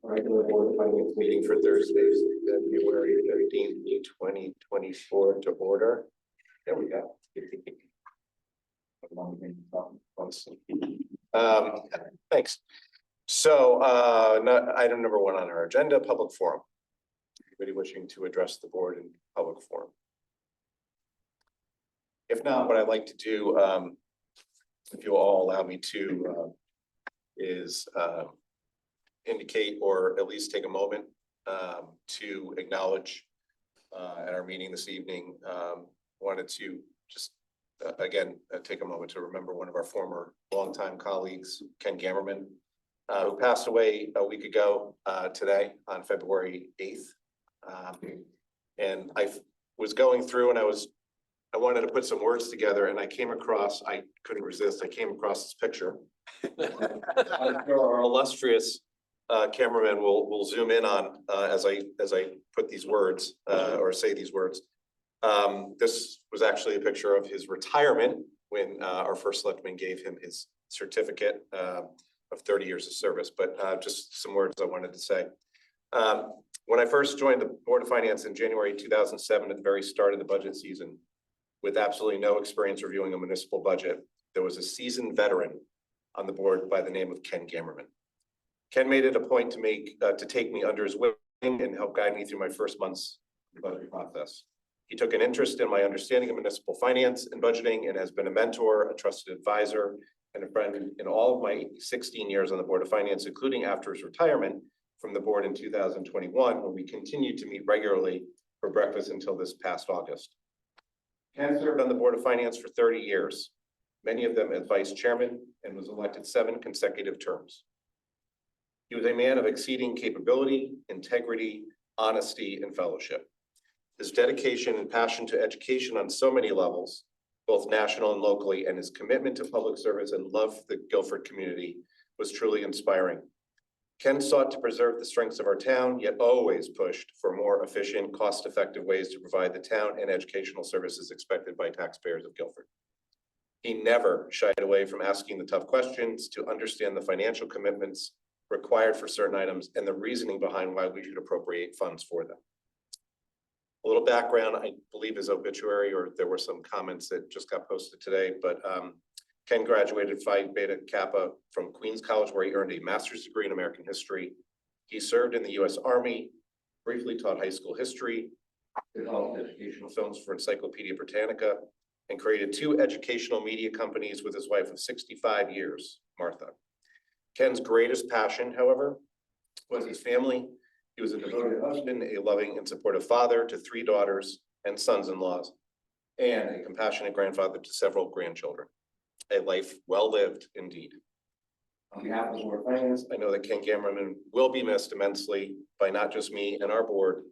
Regular Board of Finance meeting for Thursday, February 13th, 2024 to order. There we go. Thanks. So item number 1 on our agenda, public forum. Anybody wishing to address the board in public forum? If not, what I'd like to do, if you'll all allow me to, is indicate or at least take a moment to acknowledge at our meeting this evening. Wanted to just again take a moment to remember one of our former longtime colleagues, Ken Gamerman, who passed away a week ago today on February 8th. And I was going through and I wanted to put some words together, and I couldn't resist. I came across this picture. Our illustrious cameraman will zoom in on as I put these words or say these words. This was actually a picture of his retirement when our first selectman gave him his certificate of 30 years of service. But just some words I wanted to say. When I first joined the Board of Finance in January 2007, at the very start of the budget season, with absolutely no experience reviewing a municipal budget, there was a seasoned veteran on the board by the name of Ken Gamerman. Ken made it a point to take me under his wing and help guide me through my first months of the budget process. He took an interest in my understanding of municipal finance and budgeting and has been a mentor, a trusted advisor, and a friend in all of my 16 years on the Board of Finance, including after his retirement from the board in 2021, when we continued to meet regularly for breakfast until this past August. Ken served on the Board of Finance for 30 years, many of them as vice chairman, and was elected 7 consecutive terms. He was a man of exceeding capability, integrity, honesty, and fellowship. His dedication and passion to education on so many levels, both national and locally, and his commitment to public service and love for the Guilford community was truly inspiring. Ken sought to preserve the strengths of our town, yet always pushed for more efficient, cost-effective ways to provide the town and educational services expected by taxpayers of Guilford. He never shied away from asking the tough questions to understand the financial commitments required for certain items and the reasoning behind why we should appropriate funds for them. A little background, I believe his obituary, or there were some comments that just got posted today, but Ken graduated Phi Beta Kappa from Queens College, where he earned a master's degree in American history. He served in the U.S. Army, briefly taught high school history, developed educational films for Encyclopedia Britannica, and created 2 educational media companies with his wife of 65 years, Martha. Ken's greatest passion, however, was his family. He was a devoted husband, a loving and supportive father to 3 daughters and sons-in-laws, and a compassionate grandfather to several grandchildren. A life well lived indeed. On behalf of the Board of Finance, I know that Ken Gamerman will be missed immensely by not just me and our board,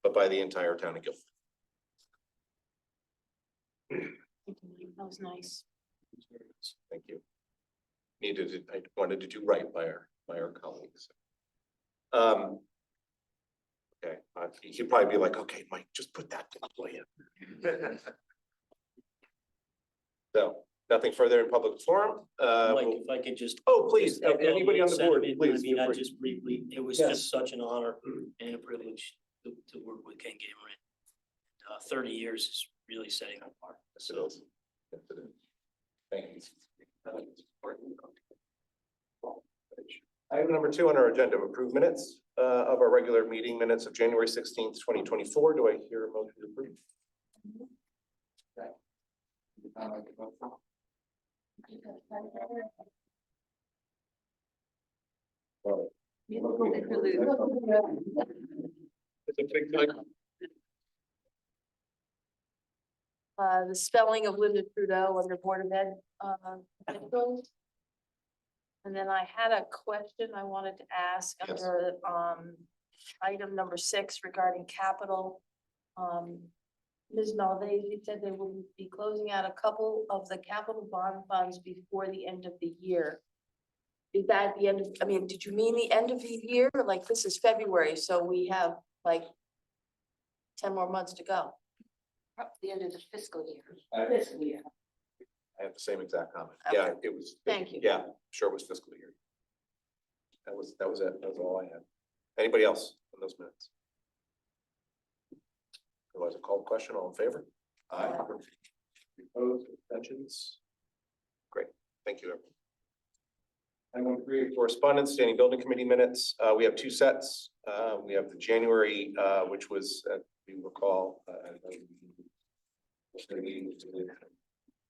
but by the entire town of Guilford. That was nice. Thank you. I wanted to do right by our colleagues. Okay, he'd probably be like, okay, Mike, just put that to play in. So nothing further in public forum. Mike, if I could just. Please, anybody on the board, please. I mean, just briefly, it was just such an honor and a privilege to work with Ken Gamerman. 30 years is really setting him apart. Yes, it is. Yes, it is. Thank you. Item number 2 on our agenda, approved minutes of our regular meeting minutes of January 16th, 2024. Do I hear a motion to approve? It's a big time. The spelling of Linda Trudeau under Board of Ed. And then I had a question I wanted to ask under item number 6 regarding capital. Ms. Malvey, you said they will be closing out a couple of the capital bond funds before the end of the year. Is that the end of, I mean, did you mean the end of the year? Like, this is February, so we have like 10 more months to go. The end of the fiscal year. Fiscal year. I have the same exact comment. Okay. Yeah, it was. Thank you. Yeah, sure, it was fiscal year. That was it. That was all I had. Anybody else on those minutes? Otherwise, a call question, all in favor? Aye. Opposed, abstentions? Great, thank you, everyone. Item 3, correspondence, standing building committee minutes. We have two sets. We have the January, which was, if you recall,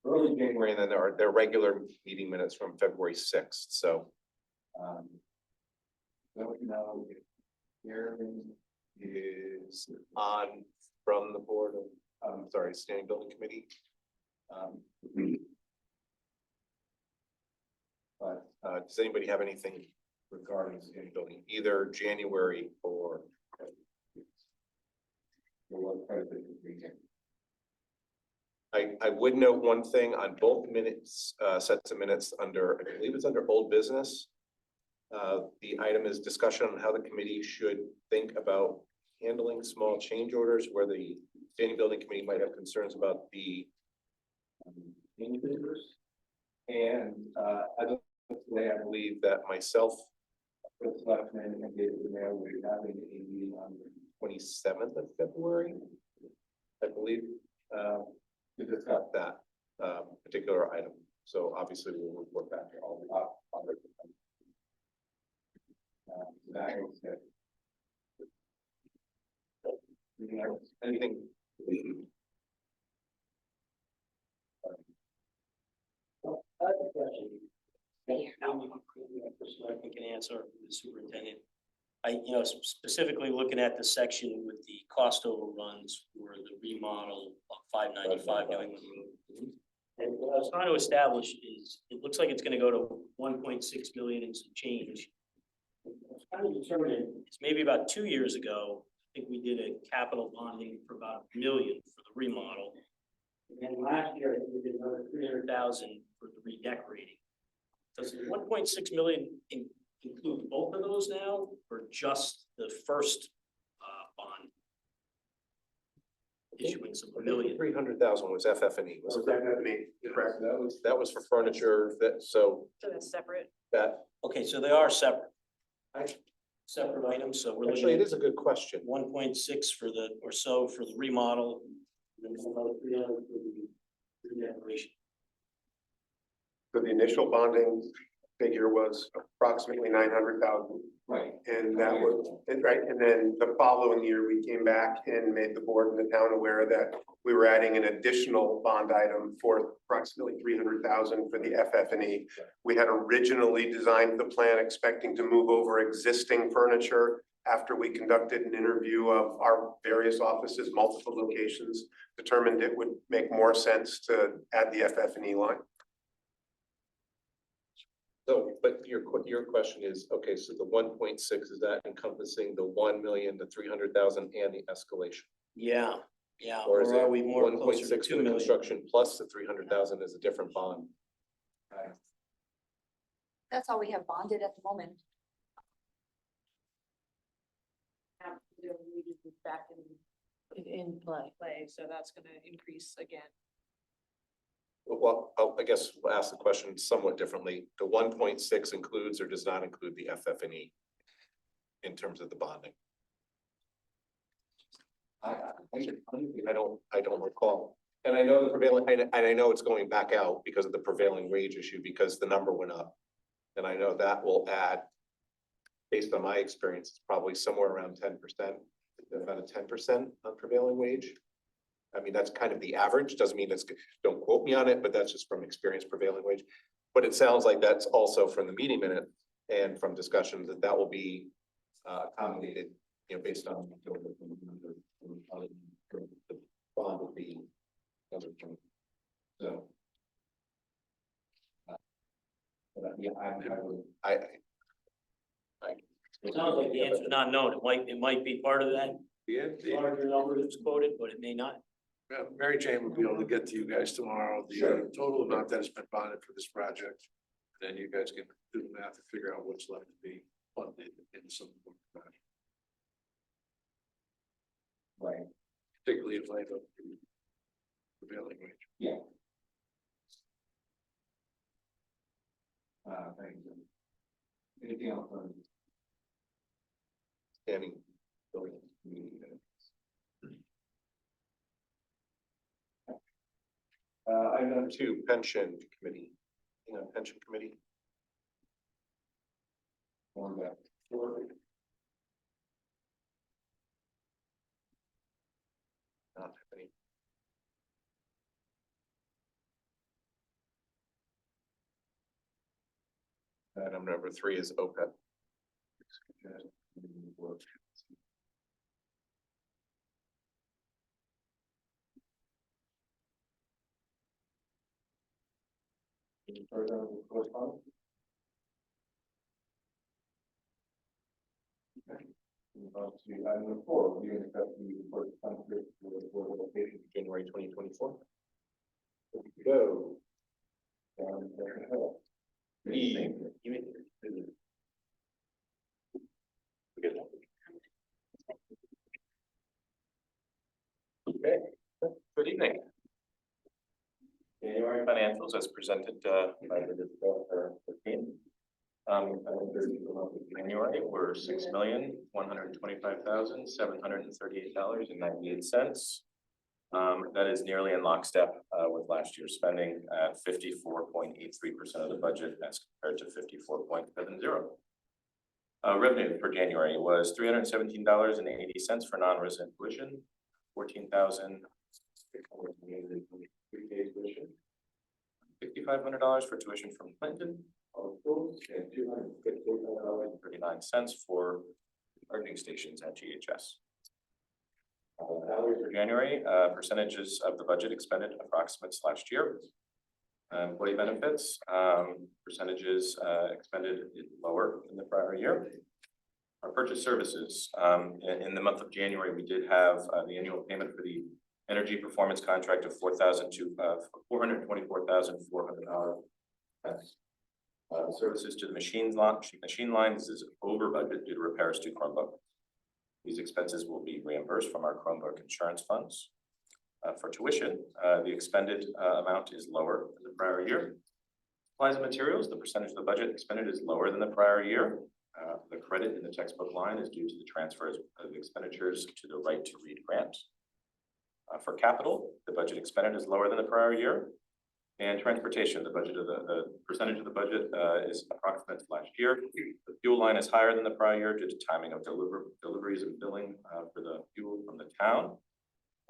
early January, and then there are their regular meeting minutes from February 6th. So, don't know if Aaron is on from the board of, sorry, standing building committee. But does anybody have anything regarding standing building, either January or? I would note one thing on both minutes, sets of minutes under, I believe it's under old business. The item is discussion on how the committee should think about handling small change orders where the standing building committee might have concerns about the neighbors. And as of today, I believe that myself, Chris Leffman, and David Mayor will be having a meeting on the 27th of February, I believe, to discuss that particular item. So obviously we'll report back to all the other. That is it. Anything? I have a question. I think can answer the superintendent. Specifically looking at the section with the cost overruns for the remodel of 595 New England Road. And what I was trying to establish is, it looks like it's gonna go to 1.6 million and some change. I was trying to determine, it's maybe about 2 years ago, I think we did a capital bonding for about $1 million for the remodel. And then last year, I think we did another 300,000 for the redecorating. Does the 1.6 million include both of those now, or just the first bond issuance of $1 million? 300,000 was FF&E. Was it? Correct. That was for furniture. So that's separate. that Okay, so they are separate. Separate items, so we're actually, it looking is a good question. at 1.6 for the, or so for the remodel, and then another 300 for the redecoration. So the initial bonding figure was approximately 900,000. Right. And that was, right, and then the following year, we came back and made the board and the town aware that we were adding an additional bond item for approximately 300,000 for the FF&E. We had originally designed the plan expecting to move over existing furniture. After we conducted an interview of our various offices, multiple locations, determined it would make more sense to add the FF&E line. So, but your question is, okay, so the 1.6, is that encompassing the 1 million, the 300,000 and the escalation? Yeah, Or is it are we more 1.6 closer to for 2 the million? construction plus the 300,000 is a different bond? That's all we have bonded at the moment. Back in play, so that's gonna increase again. Well, I guess we'll ask the question somewhat differently. The 1.6 includes or does not include the FF&E in terms of the bonding? I don't recall. And I know the prevailing, and I know it's going back out because of the prevailing wage issue, because the number went up. And I know that will add, based on my experience, it's probably somewhere around 10%, about a 10% on prevailing wage. I mean, that's kind of the average, doesn't mean it's, don't quote me on it, but that's just from experience prevailing wage. But it sounds like that's also from the meeting minute and from discussions that will be accommodated, based on the bond would be. So. Yeah, It sounds like the answer is not known. It might be part of that The larger number that's quoted, but it may not. Mary Jane will be able to get to you guys tomorrow, the total amount that has been bonded for this project. Then you guys can do the math and figure out what's left to be funded in some form of fashion. Right. Particularly in light of the prevailing wage. Yeah. Thank you. Anything else? Standing building community benefits. Item number 2, pension committee. Pension committee. On that. Not any. Item number 3 is OPEB. Any further correspondence? Okay. Move on to item number 4, review and accept the report of conflict for the Board of Education, January 2024. Here we go. Okay, good evening. January financials as presented by the director of the team. For the month of January were $6,125,738.98. That is nearly in lockstep with last year's spending at 54.83% of the budget as compared to 54.70. Revenue for January was $317.80 for non-resident tuition, $14,683 tuition, $5,500 for tuition from Clinton, all schools, and $258.39 for charging stations at GHS. Salaries for January, percentages of the budget expended approximates last year. Employee benefits, percentages expended lower than the prior year. Our purchase services, in the month of January, we did have the annual payment for the energy performance contract of $424,400. Services to the machine lines is over budget due to repairs to Chromebook. These expenses will be reimbursed from our Chromebook insurance funds. For tuition, the expended amount is lower than the prior year. Supplies and materials, the percentage of the budget expended is lower than the prior year. The credit in the textbook line is due to the transfers of expenditures to the Right to Read grant. For capital, the budget expended is lower than the prior year. And transportation, the percentage of the budget is approximate to last year. The fuel line is higher than the prior year due to timing of deliveries and billing for the fuel from the town.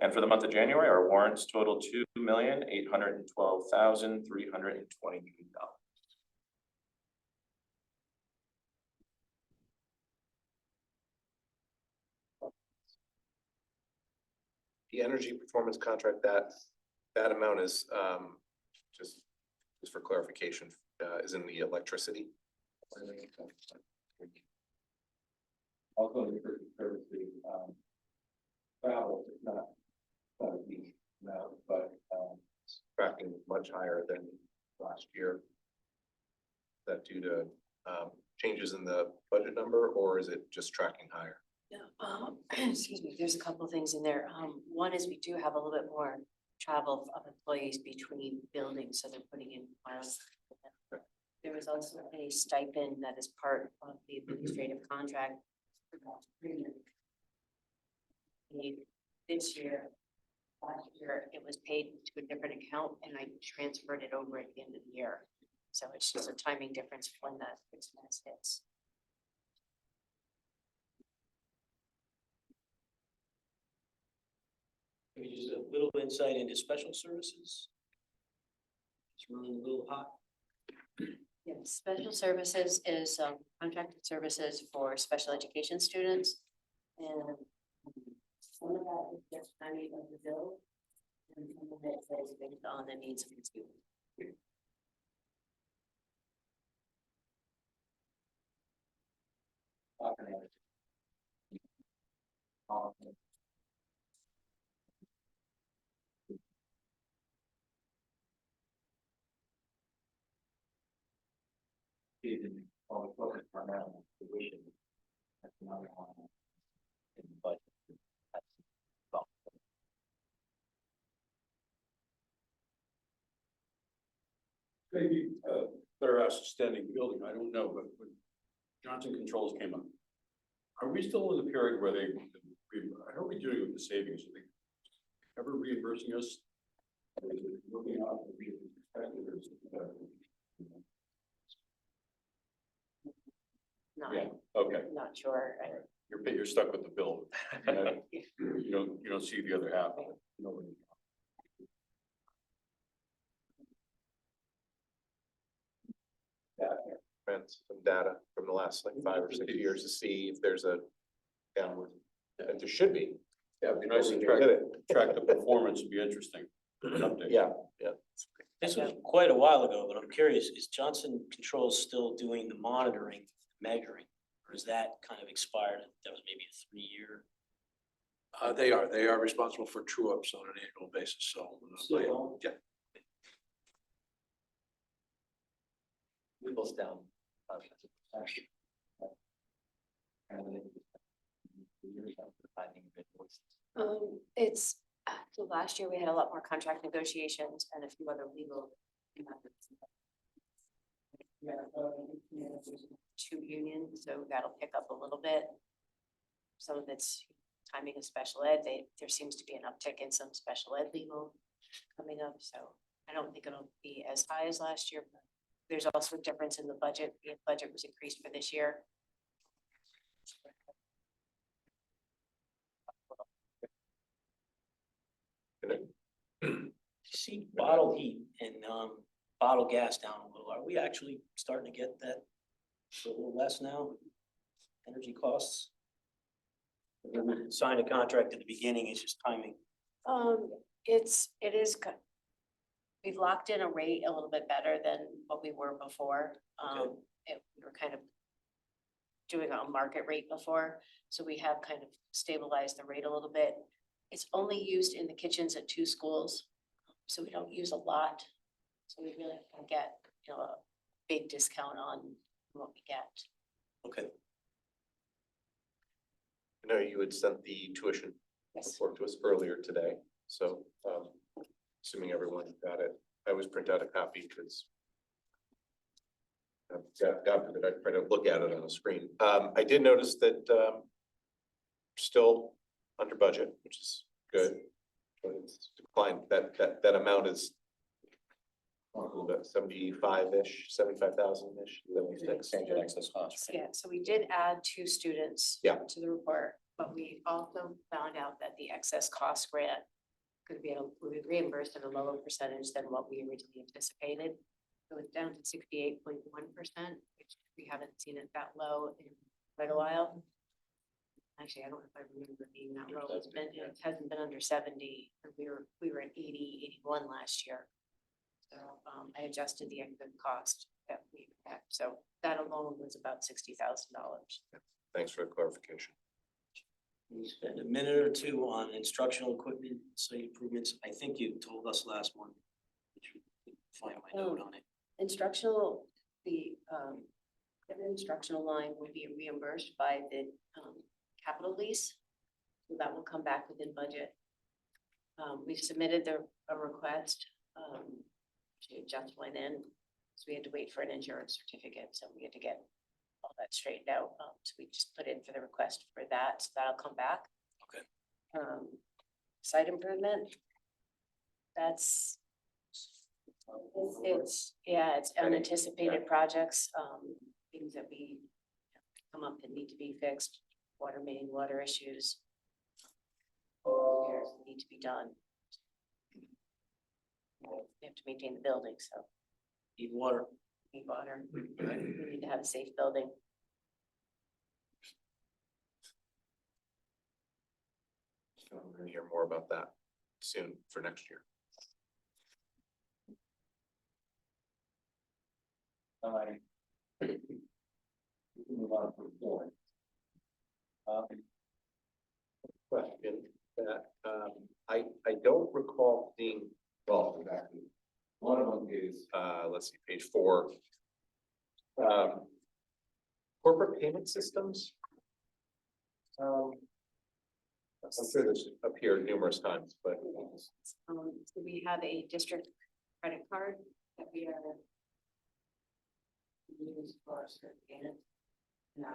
And for the month of January, our warrants total $2,812,323. The energy performance contract, that amount is just for clarification, is in the electricity. Also, the services, travel is not a huge amount, but it's tracking much higher than last year. Is that due to changes in the budget number, or is it just tracking higher? Yeah, excuse me, there's a couple of things in there. One is we do have a little bit more travel of employees between buildings, so they're putting in miles. There was also a stipend that is part of the administrative contract. This year, last year, it was paid to a different account and I transferred it over at the end of the year. So it's just a timing difference when that expense hits. Maybe just a little insight into special services. It's running a little hot. Yeah, special services is contracted services for special education students. And some of that is just timing of the bill. And some of it is based on the needs of the student. Maybe better ask standing building, I don't know, but when Johnson Controls came up, Are we still in the period where how are we doing with the savings? Are they ever reimbursing us? Looking out for the expected or Not, okay, not sure. you're stuck with the bill. You don't see the other half of it. Trends, some data from the last like 5 or 6 years to see if there's a downward, and there should be. Yeah, it'd be nice to We track, did it. track the performance, would be interesting. Update. Yeah, This was quite a while ago, but I'm curious, is Johnson Controls still doing the monitoring, measuring? Or is that kind of expired? That was maybe a 3-year. They are responsible for true ups on an annual basis, so. So- Yeah, We both down. It's, so last year we had a lot more contract negotiations and a few other legal. Two unions, so that'll pick up a little bit. Some of it's timing of special ed, there seems to be an uptick in some special ed legal coming up, so I don't think it'll be as high as last year. But there's also a difference in the budget, the budget was increased for this year. See bottle heat and bottle gas down a little. Are we actually starting to get that a little less now? Energy costs? We signed a contract at the beginning, it's just timing. It is, we've locked in a rate a little bit better than what we were before. Okay. We were kind of doing a market rate before, so we have kind of stabilized the rate a little bit. It's only used in the kitchens at 2 schools, so we don't use a lot. So we really can get, a big discount on what we get. Okay. I know you had sent the tuition Yes. report to us earlier today, so assuming everyone got it, I always print out a copy because God forbid I try to look at it on the screen. I did notice that still under budget, which is good. But it's declined, that amount is a little bit 75-ish, 75,000-ish, 76. Excess cost. Yeah, so we did add 2 students. Yeah. To the report, but we also found out that the excess cost grant could be, would be reimbursed at a lower percentage than what we originally anticipated. So it's down to 68.1%, which we haven't seen it that low in quite a while. Actually, I don't know if I remember it being that low. It hasn't been under 70, and we were at 80, 81 last year. So I adjusted the exit cost that we had, so that alone was about $60,000. Thanks for the clarification. We spend a minute or two on instructional equipment, site improvements. I think you told us last one. Find my note on it. Instructional, the instructional line would be reimbursed by the capital lease. So that will come back within budget. We've submitted a request. She just went in, so we had to wait for an insurance certificate, so we had to get all that straightened out. So we just put in for the request for that, so that'll come back. Okay. Site improvement. That's. It's unanticipated projects, things that we come up that need to be fixed, water main, water issues. Repairs that need to be done. We have to maintain the building, so Need water. need water, we need to have a safe building. So we're gonna hear more about that soon for next year. Move on from flooring. Question that I don't recall seeing, well, exactly. One of them is, let's see, page 4. Corporate payment systems. I'm sure this appeared numerous times, but So we have a district credit card that we are use for certain payments. And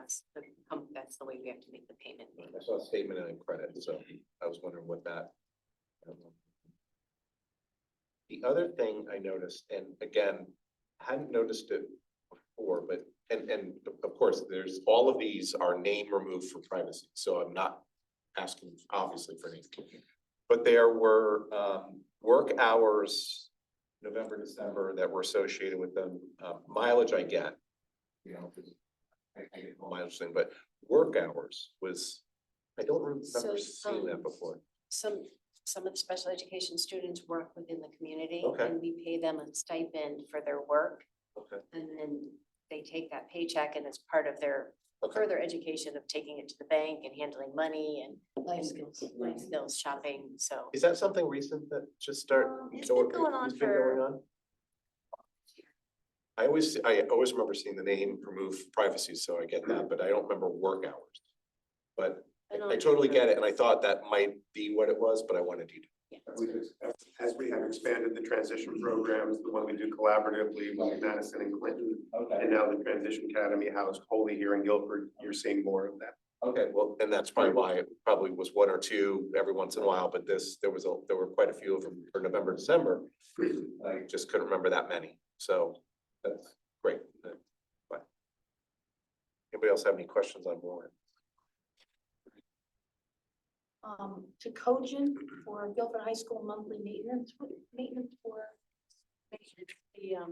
that's the way we have to make the payment. I saw a statement and a credit, so I was wondering what that. The other thing I noticed, and again, hadn't noticed it before, but, and of course, there's, all of these are name removed for privacy, so I'm not asking obviously for anything. But there were, work hours, November, December, that were associated with them, mileage I get. You know, 'cause I get the mileage thing, but work hours was, I don't remember So, seeing that before. Some of the special education students work within the community. Okay. And we pay them a stipend for their work. Okay. And then they take that paycheck and it's part of their Okay. further education of taking it to the bank and handling money and Life skills. life skills, shopping, so. Is that something recent that just started? It's been going on for. I always remember seeing the name remove privacy, so I get that, but I don't remember work hours. But I totally get it, and I thought that might be what it was, but I wanted you to. As we have expanded the transition programs, the one we do collaboratively with Madison and Clinton, and now the Transition Academy housed wholly here in Guilford, you're seeing more of that. Okay, well, and that's probably why it probably was one or two every once in a while, but there were quite a few of them for November, December. I just couldn't remember that many, so that's great. Fine. Anybody else have any questions on Warren? To Cogent for Guilford High School monthly maintenance, what maintenance for? The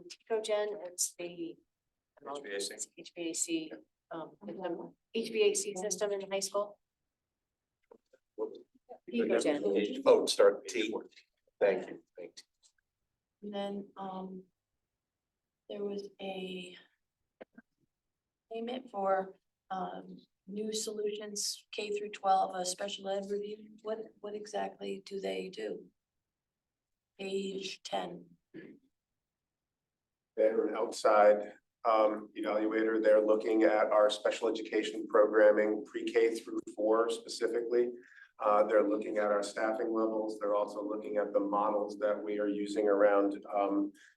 Ticogen, it's the. HVAC. HVAC, HVAC system in high school. Ticogen. Oh, start T. Thank you, thank you. And then, there was a payment for, New Solutions K through 12, a special ed review. What exactly do they do? Page 10. They're an outside evaluator. They're looking at our special education programming, pre-K through 4 specifically. They're looking at our staffing levels. They're also looking at the models that we are using around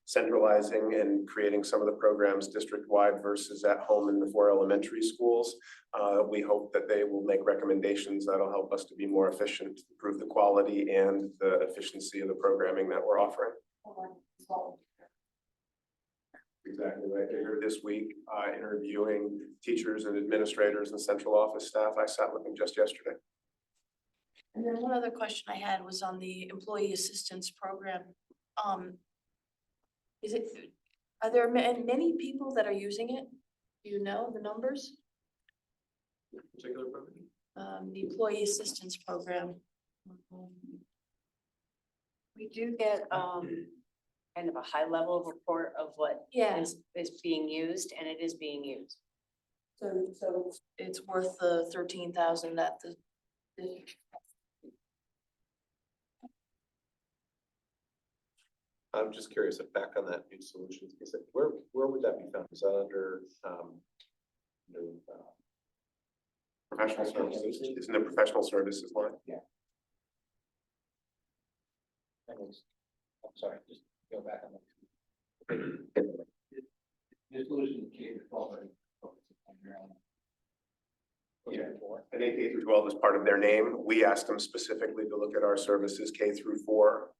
centralizing and creating some of the programs district-wide versus at home in the 4 elementary schools. We hope that they will make recommendations that'll help us to be more efficient, improve the quality and the efficiency of the programming that we're offering. Exactly right. They're here this week, interviewing teachers and administrators and central office staff. I sat with them just yesterday. And then one other question I had was on the employee assistance program. Are there many people that are using it? Do you know the numbers? Particular program? The employee assistance program. We do get kind of a high level report of what Yeah, is being used, and it is being used. so it's worth the 13,000 that the. I'm just curious, if back on that New Solutions, is it, where would that be found? Is that under, Professional services, it's in the professional services line. I'm sorry, just go back on that. This solution K to 12. Yeah, I think K through 12 is part of their name. We asked them specifically to look at our services K through 4.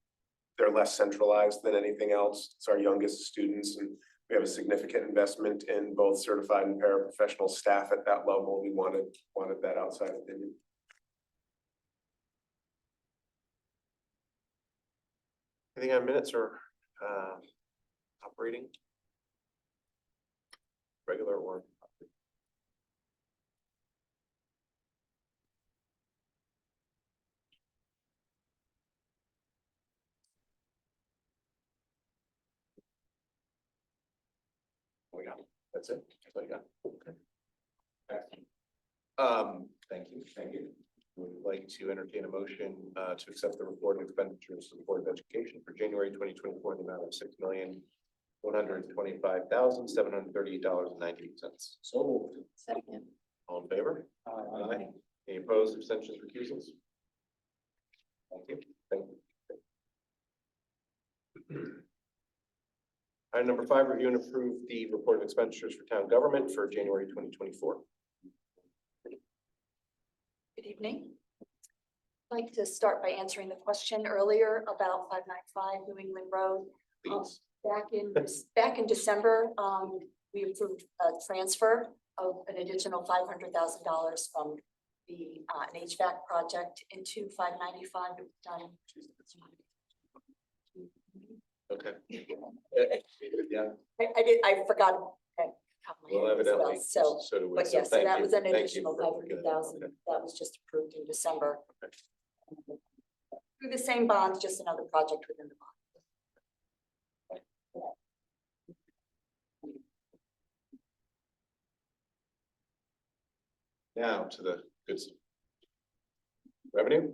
They're less centralized than anything else. It's our youngest students, and we have a significant investment in both certified and paraprofessional staff at that level. We wanted that outside opinion. anything on minutes or, operating? Regular or? We got, that's it, that's all you got, okay. Thank you. Would like to entertain a motion to accept the report of expenditures of the Board of Education for January 2024 in the amount of $6,125,738.98. So moved. Second. All in favor? Aye. Any opposed, abstentions, recusals? Thank you. Thank you. Item number 5, review and approve the report of expenditures for town government for January 2024. evening. I'd like to start by answering the question earlier about 595 New England Road. Please. Back in December, we approved a transfer of an additional $500,000 from the an HVAC project into 595. It was done. Okay. Yeah, I forgot. that top of my well, head as well. evidently, So, so do we. but So yes, so thank that you. was an Thank you additional for looking at that. 500,000 Okay. that was just approved in December. Okay. Through the same bonds, just another project within the bond. Now to the good stuff. Revenue?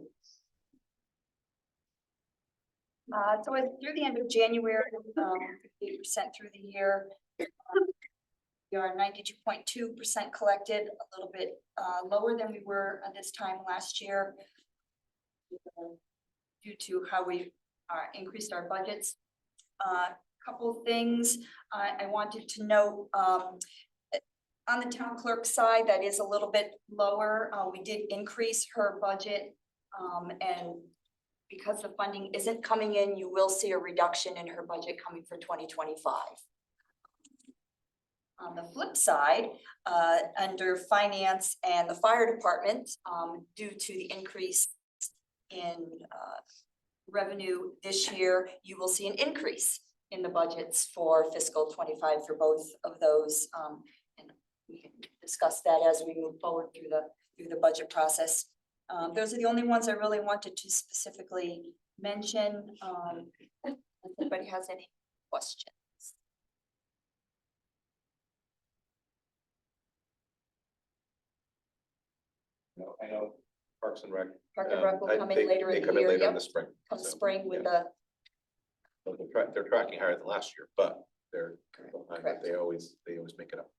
So through the end of January, 8% through the year. We are 92.2% collected, a little bit lower than we were at this time last year. Due to how we increased our budgets. Couple of things I wanted to note. On the town clerk side, that is a little bit lower. We did increase her budget. And because the funding isn't coming in, you will see a reduction in her budget coming for 2025. On the flip side, under finance and the fire department, due to the increase in revenue this year, you will see an increase in the budgets for fiscal 25 for both of those. And we can discuss that as we move forward through the budget process. Those are the only ones I really wanted to specifically mention. If anybody has any questions. No, I know Parks and Rec. Park and Rec will come in they- later they in the come in year, later in yep. the spring. Come so, spring with yeah. the, So they're tracking higher than last year, but they're, behind, Correct. they always make it up.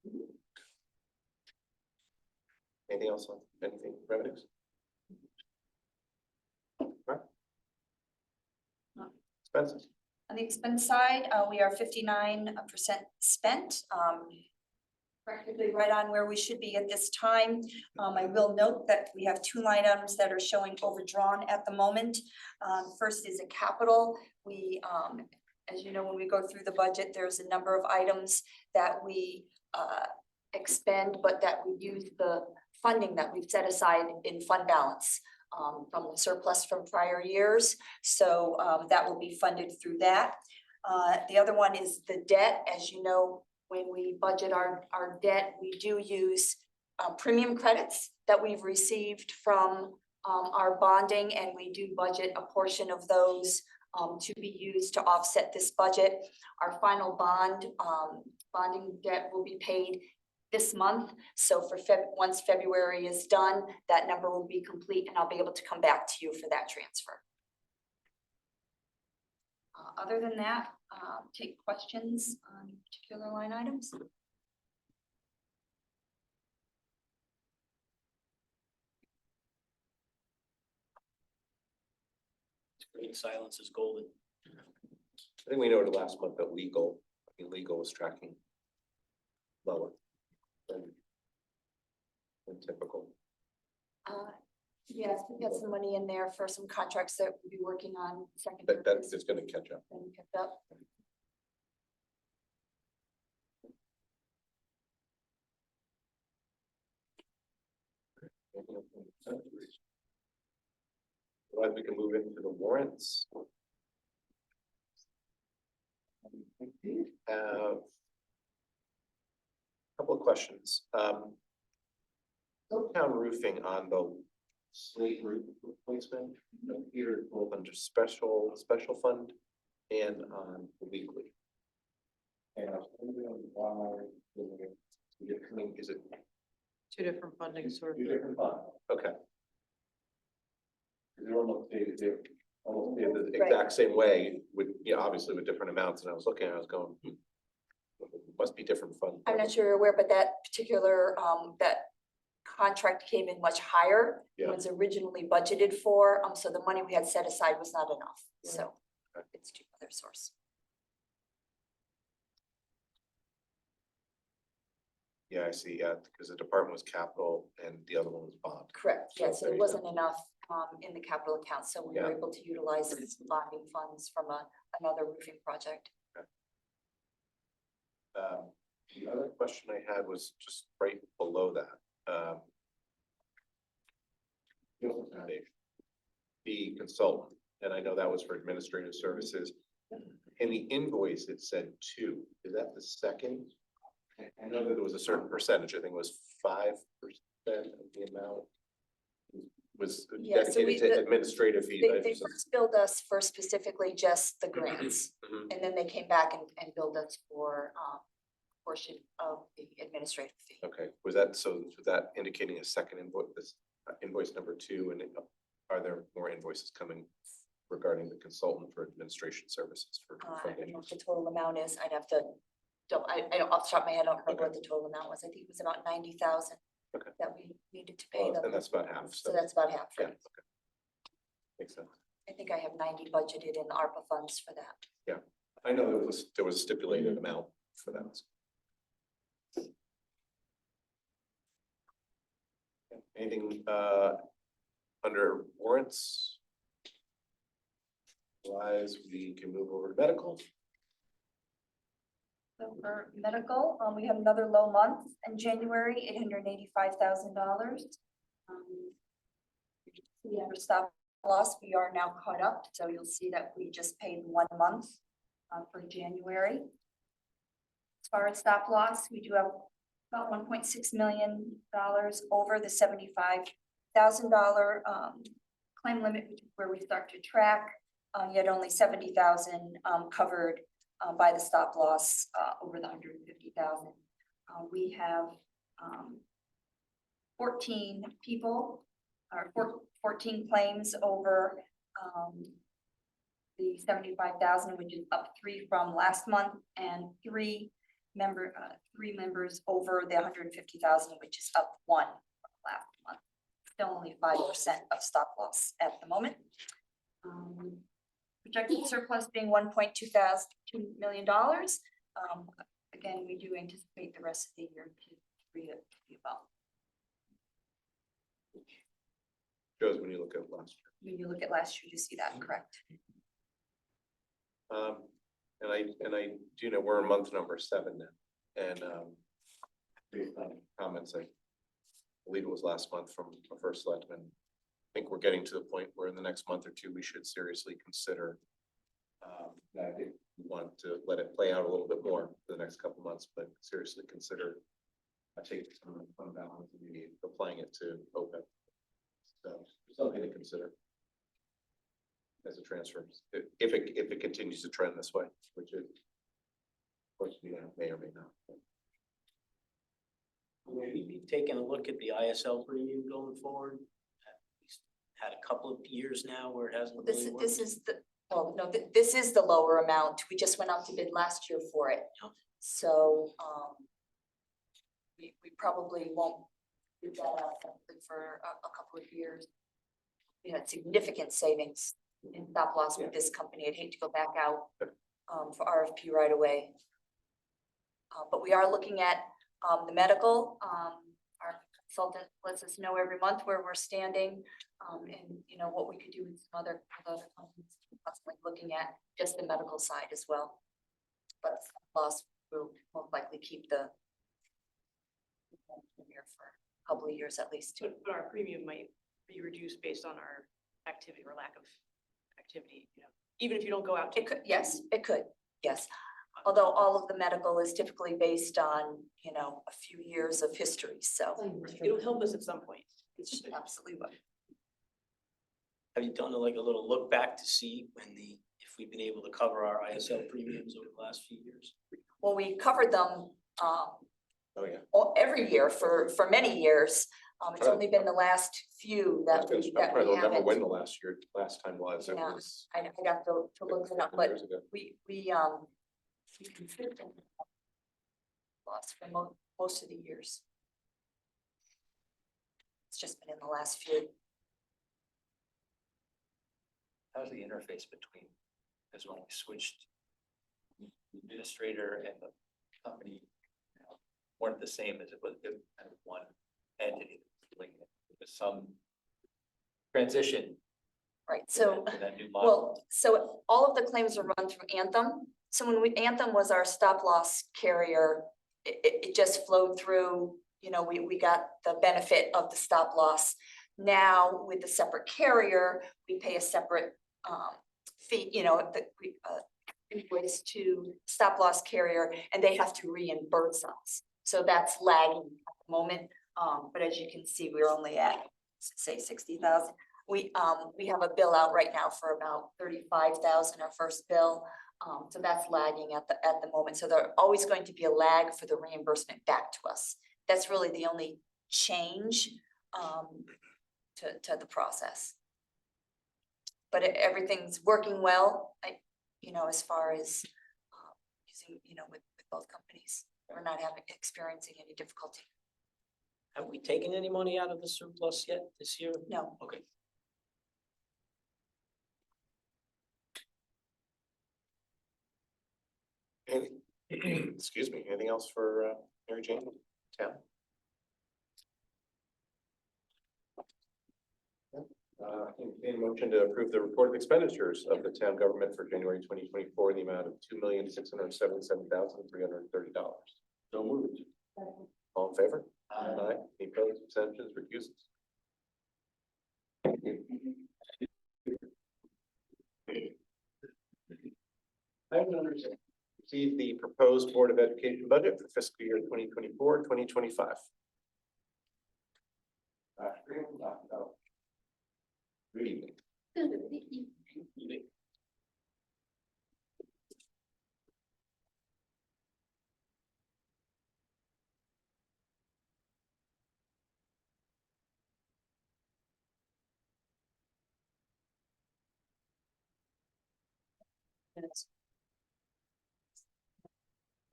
Anything else on anything revenues? Right. Expenses? On the expense side, we are 59% spent. Practically right on where we should be at this time. I will note that we have two line items that are showing overdrawn at the moment. First is a capital. We, as you know, when we go through the budget, there's a number of items that we expend, but that we use the funding that we've set aside in fund balance from the surplus from prior years. So that will be funded through that. The other one is the debt. As you know, when we budget our debt, we do use premium credits that we've received from our bonding, and we do budget a portion of those to be used to offset this budget. Our final bonding debt will be paid this month. So for once February is done, that number will be complete and I'll be able to come back to you for that transfer. Other than that, take questions on particular line items. Great, silence is golden. I think we noted last month that legal was tracking lower than typical. yes, we got some money in there for some contracts that we'll be working on second. That is gonna catch up. And kept up. Otherwise, we can move into the warrants. Couple of questions. Town roofing on the slate roof replacement, here both under special fund and on the weekly. And I was wondering why, is it Two different funding Two sources. different funds. okay? They're almost paid, they're almost paid The exact same way with, obviously with different amounts, and I was looking, I was going, must be different fund. I'm not sure you're aware, but that particular, that contract came in much higher than Yeah. was originally budgeted for. So the money we had set aside was not enough. Right. So Okay. it's to other source. Yeah, I see, yeah, because the department was capital and the other one was bond. Correct, yes, There there you go. wasn't enough in the capital account, so we were Yeah. able to utilize these bonding funds from another roofing project. The other question I had was just right below that. The consultant, and I know that was for administrative services. In the invoice, it said 2. Is that the second? I know that there was a certain percentage, I think it was 5% of the amount was Yeah, so dedicated to administrative fees. I They just- first billed us for specifically just the grants, Mhm. and then they came back and billed us for portion of the administrative fee. Okay, was that indicating a second invoice, this invoice number 2, and are there more invoices coming regarding the consultant for administration services for I don't funding? know what the total amount is, I'd have to, I don't, off the top of my head, I don't remember what the total amount was, I think it was about 90,000. Okay. That we needed to pay them, And that's about half, so so, that's about half, yeah, right? okay. Makes sense. I think I have 90 budgeted in ARPA funds for that. I know there was a stipulated amount for that. Anything under warrants? Otherwise, we can move over to medical. So for medical, we have another low month in January, $885,000. Yeah, for stop loss, we are now caught up, so you'll see that we just paid 1 month for January. As far as stop loss, we do have about $1.6 million over the $75,000 claim limit, which is where we start to track. Yet only 70,000 covered by the stop loss over the 150,000. We have 14 people, or 14 claims over the 75,000, which is up 3 from last month, and 3 members over the 150,000, which is up 1 from last month. Still only 5% of stop loss at the moment. Projected surplus being $1.2 million. Again, we do anticipate the rest of the year to be about. Shows when you look at last When you look at last year, you see that, correct? year. And I do know we're in month number 7 now, and based on comments, I believe it was last month from the first selectman. I think we're getting to the point where in the next month or 2, we should seriously consider that if we want to let it play out a little bit more for the next couple months, but seriously consider taking some of the fund balance and maybe applying it to OPEB. So something to consider as a transfer, if it continues to trend this way, which it, of course, you know, may or may not. Will we be taking a look at the ISL premium going forward? We've had a couple of years now where it hasn't This, really worked. this is the, well, no, this is the lower amount. We just went out to bid last year for it. Yep. So, we probably won't do that out for a couple of years. We had significant savings in stop loss with this company. I'd hate to go back out for RFP right away. But we are looking at the medical. Our consultant lets us know every month where we're standing, and you know what we could do with some other companies. Possibly looking at just the medical side as well. But stop loss will most likely keep the here for a couple of years at least. But our premium might be reduced based on our activity or lack of activity, you know, even if you don't go out to. It could, yes, it could, yes. Although all of the medical is typically based on, you know, a few years of history, so. It'll help us at some point. It's Absolutely would. Have you done like a little look back to see if we've been able to cover our ISL premiums over the last few years? Well, we covered them Oh, yeah. every year for many years. It's only been the last few I that was we gonna- I'm trying to remember when haven't. the last time was. It Yeah. was I'd have to look it up, a couple but years ago. we consistently lost for most of the years. It's just been in the last few. How's the interface between, as when we switched the administrator and the company? You know, weren't the same as it was kind of one entity. Like, there was some transition Right, to so. that- to that new model. Well, so all of the claims were run through Anthem. So when Anthem was our stop loss carrier, it just flowed through, you know, we got the benefit of the stop loss. Now with the separate carrier, we pay a separate fee, you know, we invoice to stop loss carrier and they have to reimburse us. So that's lagging at the moment. But as you can see, we're only at, say, 60,000. We have a bill out right now for about 35,000, our first bill. So that's lagging at the moment. So there's always going to be a lag for the reimbursement back to us. That's really the only change to the process. But everything's working well, you know, as far as using, you know, with both companies. We're not experiencing any difficulty. Have we taken any money out of the surplus yet this year? No. Okay. Excuse me, anything else for Mary Jane? Tim? A motion to approve the report of expenditures of the town government for January 2024 in the amount of $2,677,330. So moved. All in favor? Aye. Any opposed, abstentions, recusals? Item number 6. Receive the proposed Board of Education budget for fiscal year 2024-2025. Good evening.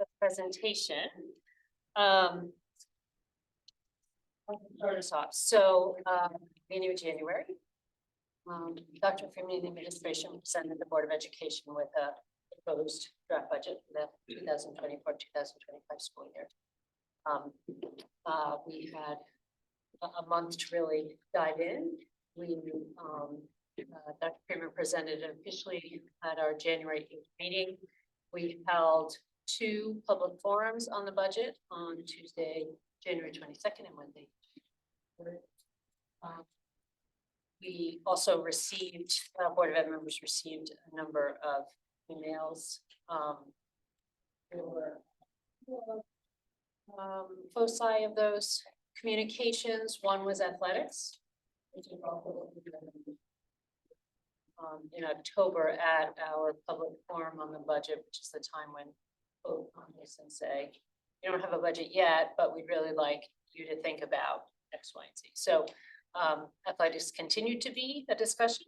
The presentation. Start us off. So, beginning of January, Dr. Freeman, the administration presented the Board of Education with a proposed draft budget for the 2024-2025 school year. We had a month to really dive in. Dr. Freeman presented officially at our January 8th meeting. We held 2 public forums on the budget on Tuesday, January 22nd and Monday. We also received, Board of Ed members received a number of emails. There were foci of those communications. One was athletics. In October at our public forum on the budget, which is the time when both companies and say, you don't have a budget yet, but we'd really like you to think about X, Y, and Z. So athletics continued to be a discussion.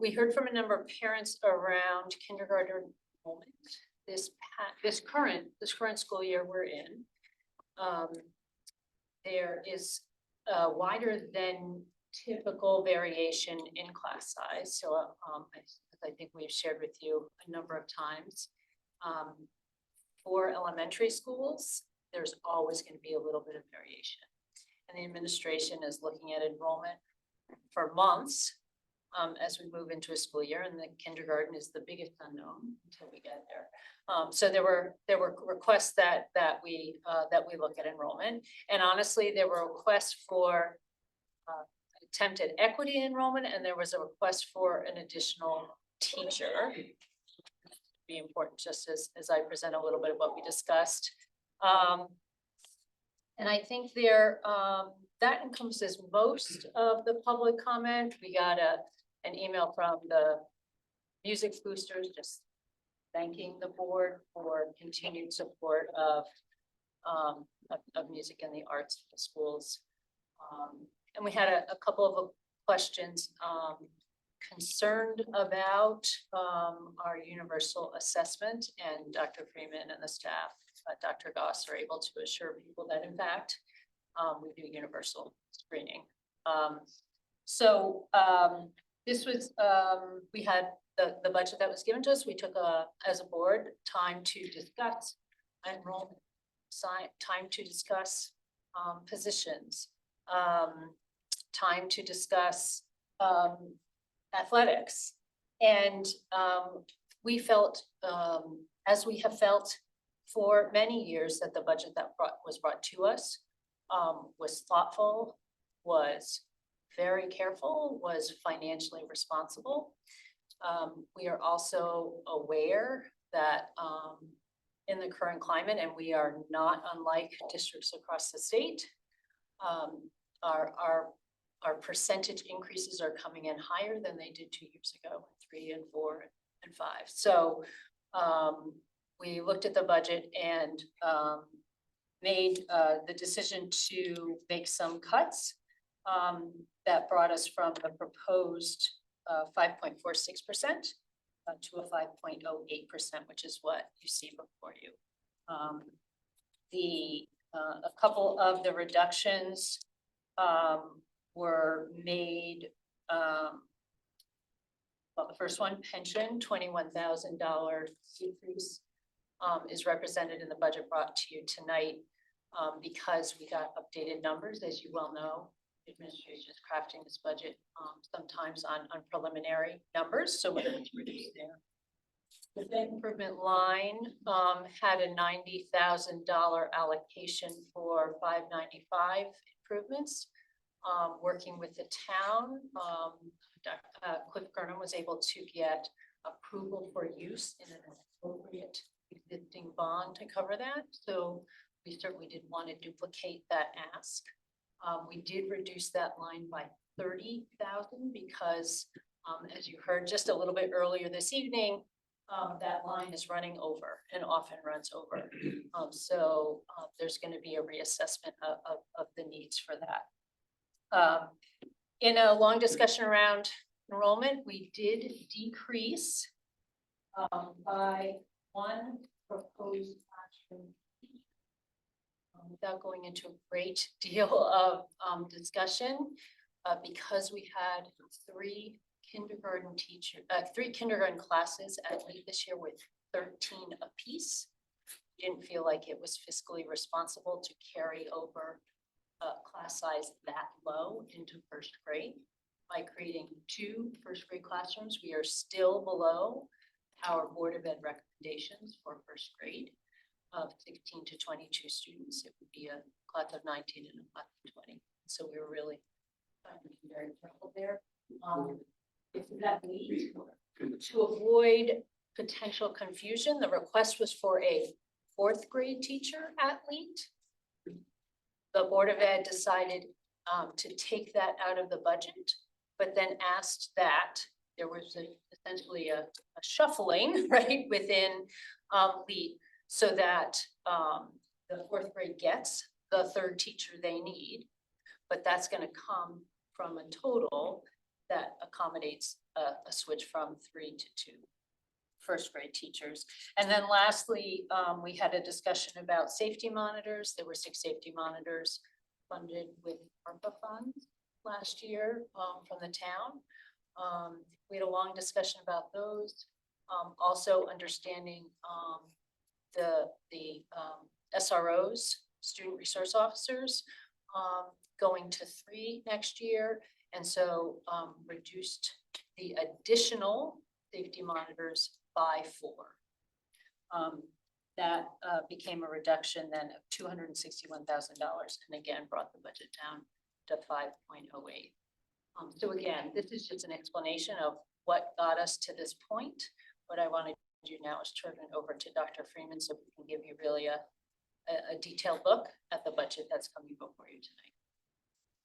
We heard from a number of parents around kindergarten enrollment. This current school year we're in, there is a wider than typical variation in class size. So I think we've shared with you a number of times. For elementary schools, there's always going to be a little bit of variation. And the administration is looking at enrollment for months as we move into a school year, and the kindergarten is the biggest unknown until we get there. So there were requests that we look at enrollment, and honestly, there were requests for attempted equity enrollment, and there was a request for an additional teacher. Be important, just as I present a little bit of what we discussed. And I think that encompasses most of the public comment. We got an email from the music boosters just thanking the board for continued support of music and the arts in the schools. And we had a couple of questions concerned about our universal assessment, and Dr. Freeman and the staff, Dr. Goss, are able to assure people that in fact we do universal screening. This was, we had the budget that was given to us. We took as a board time to discuss enrollment time to discuss positions, time to discuss athletics. And we felt, as we have felt for many years, that the budget that was brought to us was thoughtful, was very careful, was financially responsible. We are also aware that in the current climate, and we are not unlike districts across the state, our percentage increases are coming in higher than they did 2 years ago, 3 and 4 and 5. So we looked at the budget and made the decision to make some cuts that brought us from the proposed 5.46% to a 5.08%, which is what you see before you. A couple of the reductions were made. Well, the first one, pension, $21,000 decrease is represented in the budget brought to you tonight because we got updated numbers, as you well know. The administration is crafting this budget sometimes on preliminary numbers, so whether it's reduced there. The debt improvement line had a $90,000 allocation for 595 improvements. Working with the town, Cliff Gurnham was able to get approval for use in an appropriate existing bond to cover that. So we certainly didn't want to duplicate that ask. We did reduce that line by 30,000 because, as you heard just a little bit earlier this evening, that line is running over and often runs over. So there's going to be a reassessment of the needs for that. In a long discussion around enrollment, we did decrease by one proposed classroom. Without going into a great deal of discussion, because we had three kindergarten classes at Lee this year with 13 apiece. Didn't feel like it was fiscally responsible to carry over class size that low into first grade. By creating 2 first grade classrooms, we are still below our Board of Ed recommendations for first grade of 16 to 22 students. It would be a class of 19 and a class of 20. So we were really very careful there. That need to avoid potential confusion, the request was for a 4th grade teacher at Leet. The Board of Ed decided to take that out of the budget, but then asked that there was essentially a shuffling right within Leet, so that the 4th grade gets the 3rd teacher they need, but that's going to come from a total that accommodates a switch from 3 to 2 first grade teachers. And then lastly, we had a discussion about safety monitors. There were 6 safety monitors funded with ARPA funds last year from the town. We had a long discussion about those. Also understanding the SROs, student resource officers, going to 3 next year. And so reduced the additional safety monitors by 4. That became a reduction then of $261,000 and again brought the budget down to 5.08. So again, this is just an explanation of what got us to this point. What I want to do now is turn it over to Dr. Freeman so we can give you really a detailed look at the budget that's coming before you tonight.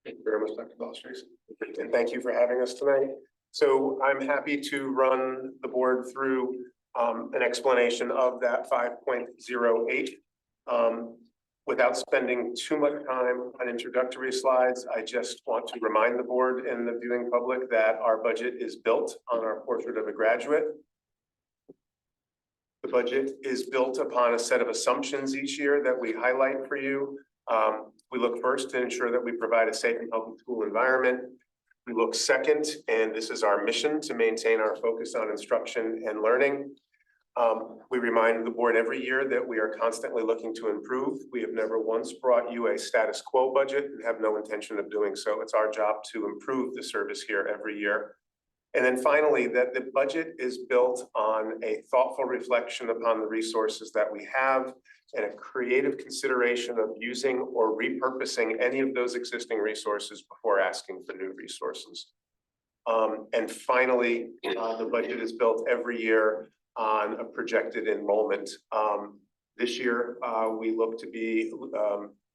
Thank you very much, Dr. Ballestreet, and thank you for having us tonight. So I'm happy to run the board through an explanation of that 5.08. Without spending too much time on introductory slides, I just want to remind the board and the viewing public that our budget is built on our portrait of a graduate. The budget is built upon a set of assumptions each year that we highlight for you. We look first to ensure that we provide a safe and healthy school environment. We look second, and this is our mission, to maintain our focus on instruction and learning. We remind the board every year that we are constantly looking to improve. We have never once brought you a status quo budget and have no intention of doing so. It's our job to improve the service here every year. And then finally, that the budget is built on a thoughtful reflection upon the resources that we have and a creative consideration of using or repurposing any of those existing resources before asking for new resources. And finally, the budget is built every year on a projected enrollment. This year, we look to be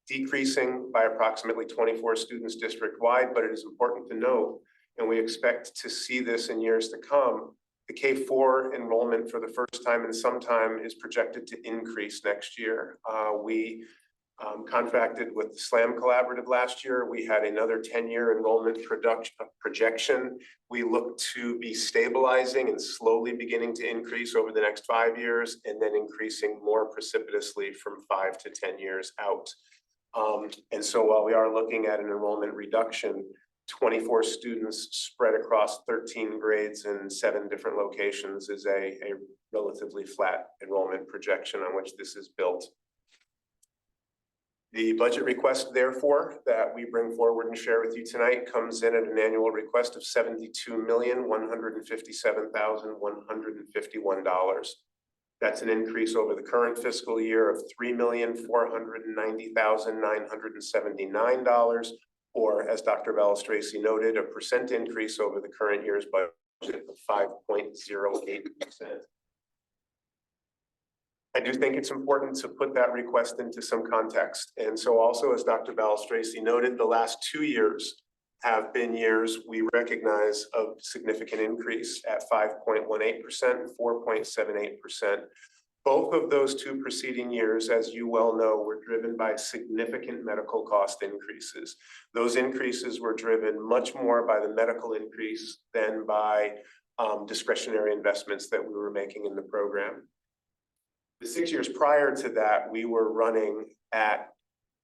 decreasing by approximately 24 students district-wide, but it is important to note, and we expect to see this in years to come, the K-4 enrollment for the first time in some time is projected to increase next year. We contracted with the SLAM Collaborative last year. We had another 10-year enrollment projection. We look to be stabilizing and slowly beginning to increase over the next 5 years, and then increasing more precipitously from 5 to 10 years out. And so while we are looking at an enrollment reduction, 24 students spread across 13 grades in 7 different locations is a relatively flat enrollment projection on which this is built. The budget request, therefore, that we bring forward and share with you tonight comes in at an annual request of $72,157,151. That's an increase over the current fiscal year of $3,490,979, or as Dr. Balistraci noted, a percent increase over the current year's budget of 5.08%. I do think it's important to put that request into some context. And so also, as Dr. Balistraci noted, the last 2 years have been years we recognize of significant increase at 5.18% and 4.78%. Both of those 2 preceding years, as you well know, were driven by significant medical cost increases. Those increases were driven much more by the medical increase than by discretionary investments that we were making in the program. The 6 years prior to that, we were running at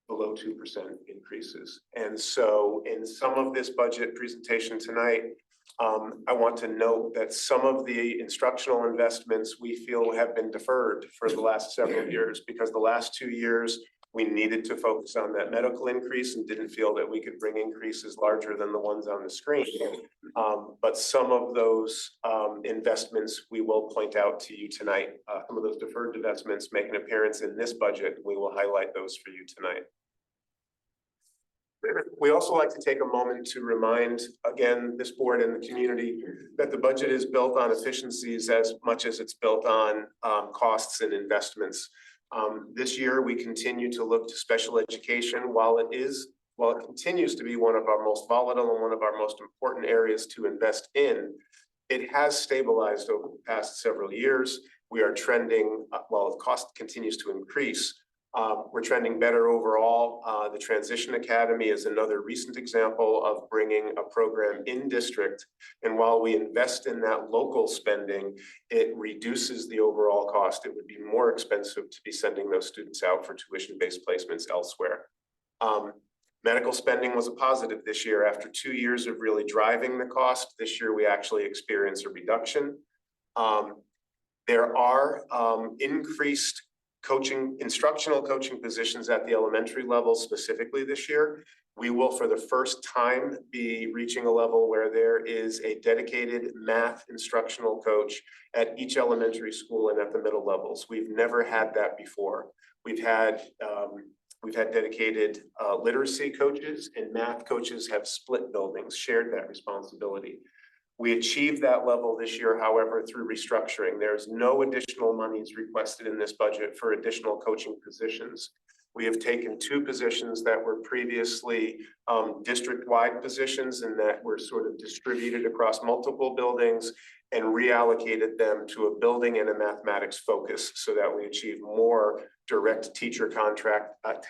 below 2% increases. And so in some of this budget presentation tonight, I want to note that some of the instructional investments we feel have been deferred for the last several years, because the last 2 years we needed to focus on that medical increase and didn't feel that we could bring increases larger than the ones on the screen. But some of those investments we will point out to you tonight. Some of those deferred investments make an appearance in this budget. We will highlight those for you tonight. We also like to take a moment to remind, again, this board and the community that the budget is built on efficiencies as much as it's built on costs and investments. This year, we continue to look to special education. While it continues to be one of our most volatile and one of our most important areas to invest in, it has stabilized over the past several years. We are trending, while the cost continues to increase, we're trending better overall. The Transition Academy is another recent example of bringing a program in district. And while we invest in that local spending, it reduces the overall cost. It would be more expensive to be sending those students out for tuition-based placements elsewhere. Medical spending was a positive this year. After 2 years of really driving the cost, this year we actually experienced a reduction. There are increased instructional coaching positions at the elementary level specifically this year. We will, for the first time, be reaching a level where there is a dedicated math instructional coach at each elementary school and at the middle levels. We've never had that before. We've had dedicated literacy coaches, and math coaches have split buildings, shared that responsibility. We achieved that level this year, however, through restructuring. There's no additional monies requested in this budget for additional coaching positions. We have taken 2 positions that were previously district-wide positions and that were sort of distributed across multiple buildings and reallocated them to a building and a mathematics focus so that we achieve more direct teacher contact at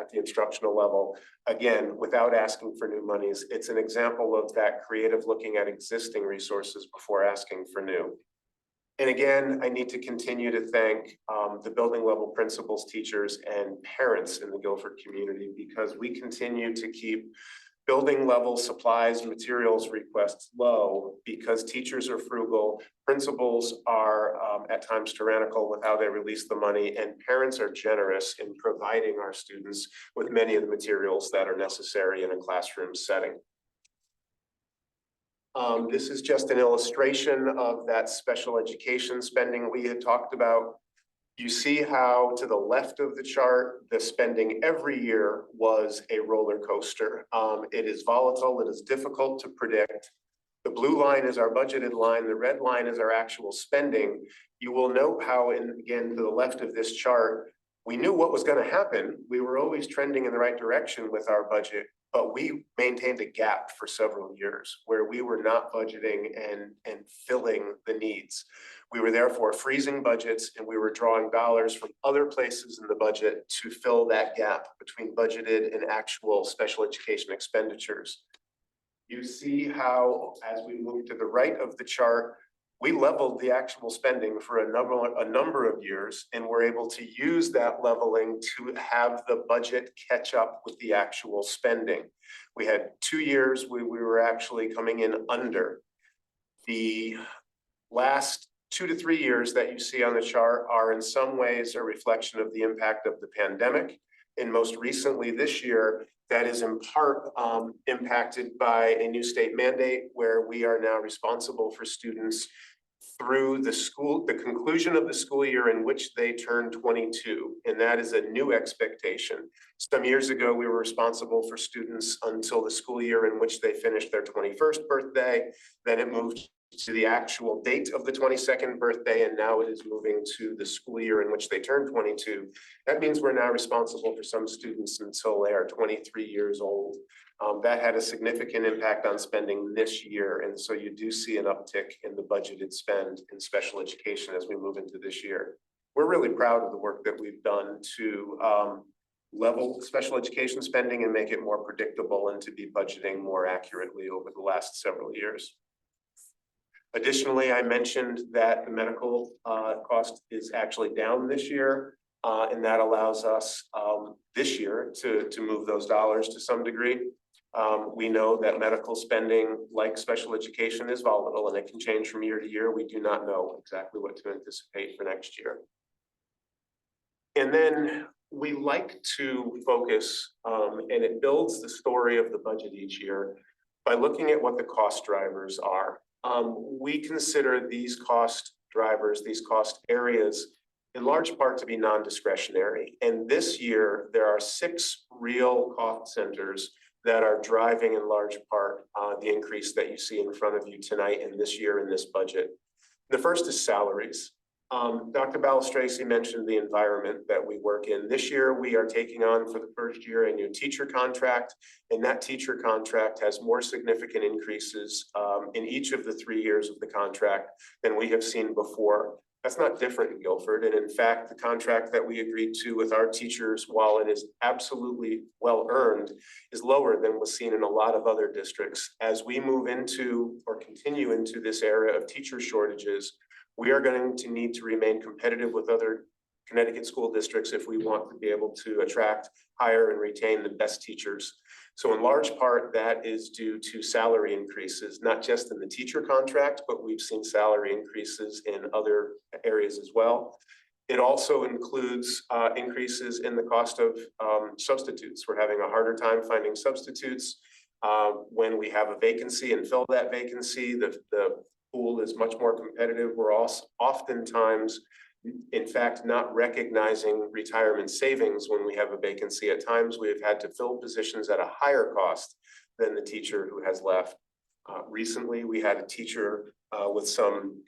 the instructional level. Again, without asking for new monies, it's an example of that creative looking at existing resources before asking for new. And again, I need to continue to thank the building level principals, teachers, and parents in the Guilford community, because we continue to keep building level supplies and materials requests low because teachers are frugal, principals are at times tyrannical with how they release the money, and parents are generous in providing our students with many of the materials that are necessary in a classroom setting. This is just an illustration of that special education spending we had talked about. You see how to the left of the chart, the spending every year was a roller coaster. It is volatile, it is difficult to predict. The blue line is our budgeted line, the red line is our actual spending. You will note how, again, to the left of this chart, we knew what was going to happen. We were always trending in the right direction with our budget, but we maintained a gap for several years where we were not budgeting and filling the needs. We were therefore freezing budgets and we were drawing dollars from other places in the budget to fill that gap between budgeted and actual special education expenditures. You see how, as we move to the right of the chart, we leveled the actual spending for a number of years, and we're able to use that leveling to have the budget catch up with the actual spending. We had 2 years we were actually coming in under. The last 2 to 3 years that you see on the chart are in some ways a reflection of the impact of the pandemic. And most recently this year, that is in part impacted by a new state mandate where we are now responsible for students through the conclusion of the school year in which they turn 22. And that is a new expectation. Some years ago, we were responsible for students until the school year in which they finished their 21st birthday. Then it moved to the actual date of the 22nd birthday, and now it is moving to the school year in which they turn 22. That means we're now responsible for some students until they are 23 years old. That had a significant impact on spending this year, and so you do see an uptick in the budgeted spend in special education as we move into this year. We're really proud of the work that we've done to level special education spending and make it more predictable and to be budgeting more accurately over the last several years. Additionally, I mentioned that the medical cost is actually down this year, and that allows us this year to move those dollars to some degree. We know that medical spending, like special education, is volatile and it can change from year to year. We do not know exactly what to anticipate for next year. And then we like to focus, and it builds the story of the budget each year by looking at what the cost drivers are. We consider these cost drivers, these cost areas, in large part to be non-discretionary. And this year, there are 6 real cost centers that are driving in large part the increase that you see in front of you tonight and this year in this budget. The first is salaries. Dr. Balistraci mentioned the environment that we work in. This year, we are taking on for the first year a new teacher contract, and that teacher contract has more significant increases in each of the 3 years of the contract than we have seen before. That's not different in Guilford, and in fact, the contract that we agreed to with our teachers, while it is absolutely well earned, is lower than was seen in a lot of other districts. As we move into or continue into this area of teacher shortages, we are going to need to remain competitive with other Connecticut school districts if we want to be able to attract, hire, and retain the best teachers. So in large part, that is due to salary increases, not just in the teacher contract, but we've seen salary increases in other areas as well. It also includes increases in the cost of substitutes. We're having a harder time finding substitutes. When we have a vacancy and fill that vacancy, the pool is much more competitive. We're also oftentimes, in fact, not recognizing retirement savings when we have a vacancy. At times, we have had to fill positions at a higher cost than the teacher who has left. Recently, we had a teacher with some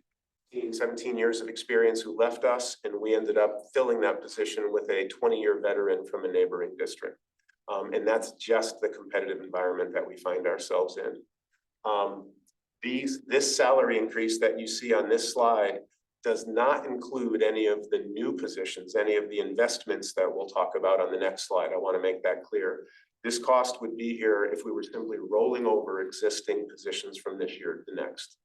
17 years of experience who left us, and we ended up filling that position with a 20-year veteran from a neighboring district. And that's just the competitive environment that we find ourselves in. This salary increase that you see on this slide does not include any of the new positions, any of the investments that we'll talk about on the next slide. I want to make that clear. This cost would be here if we were simply rolling over existing positions from this year to the next.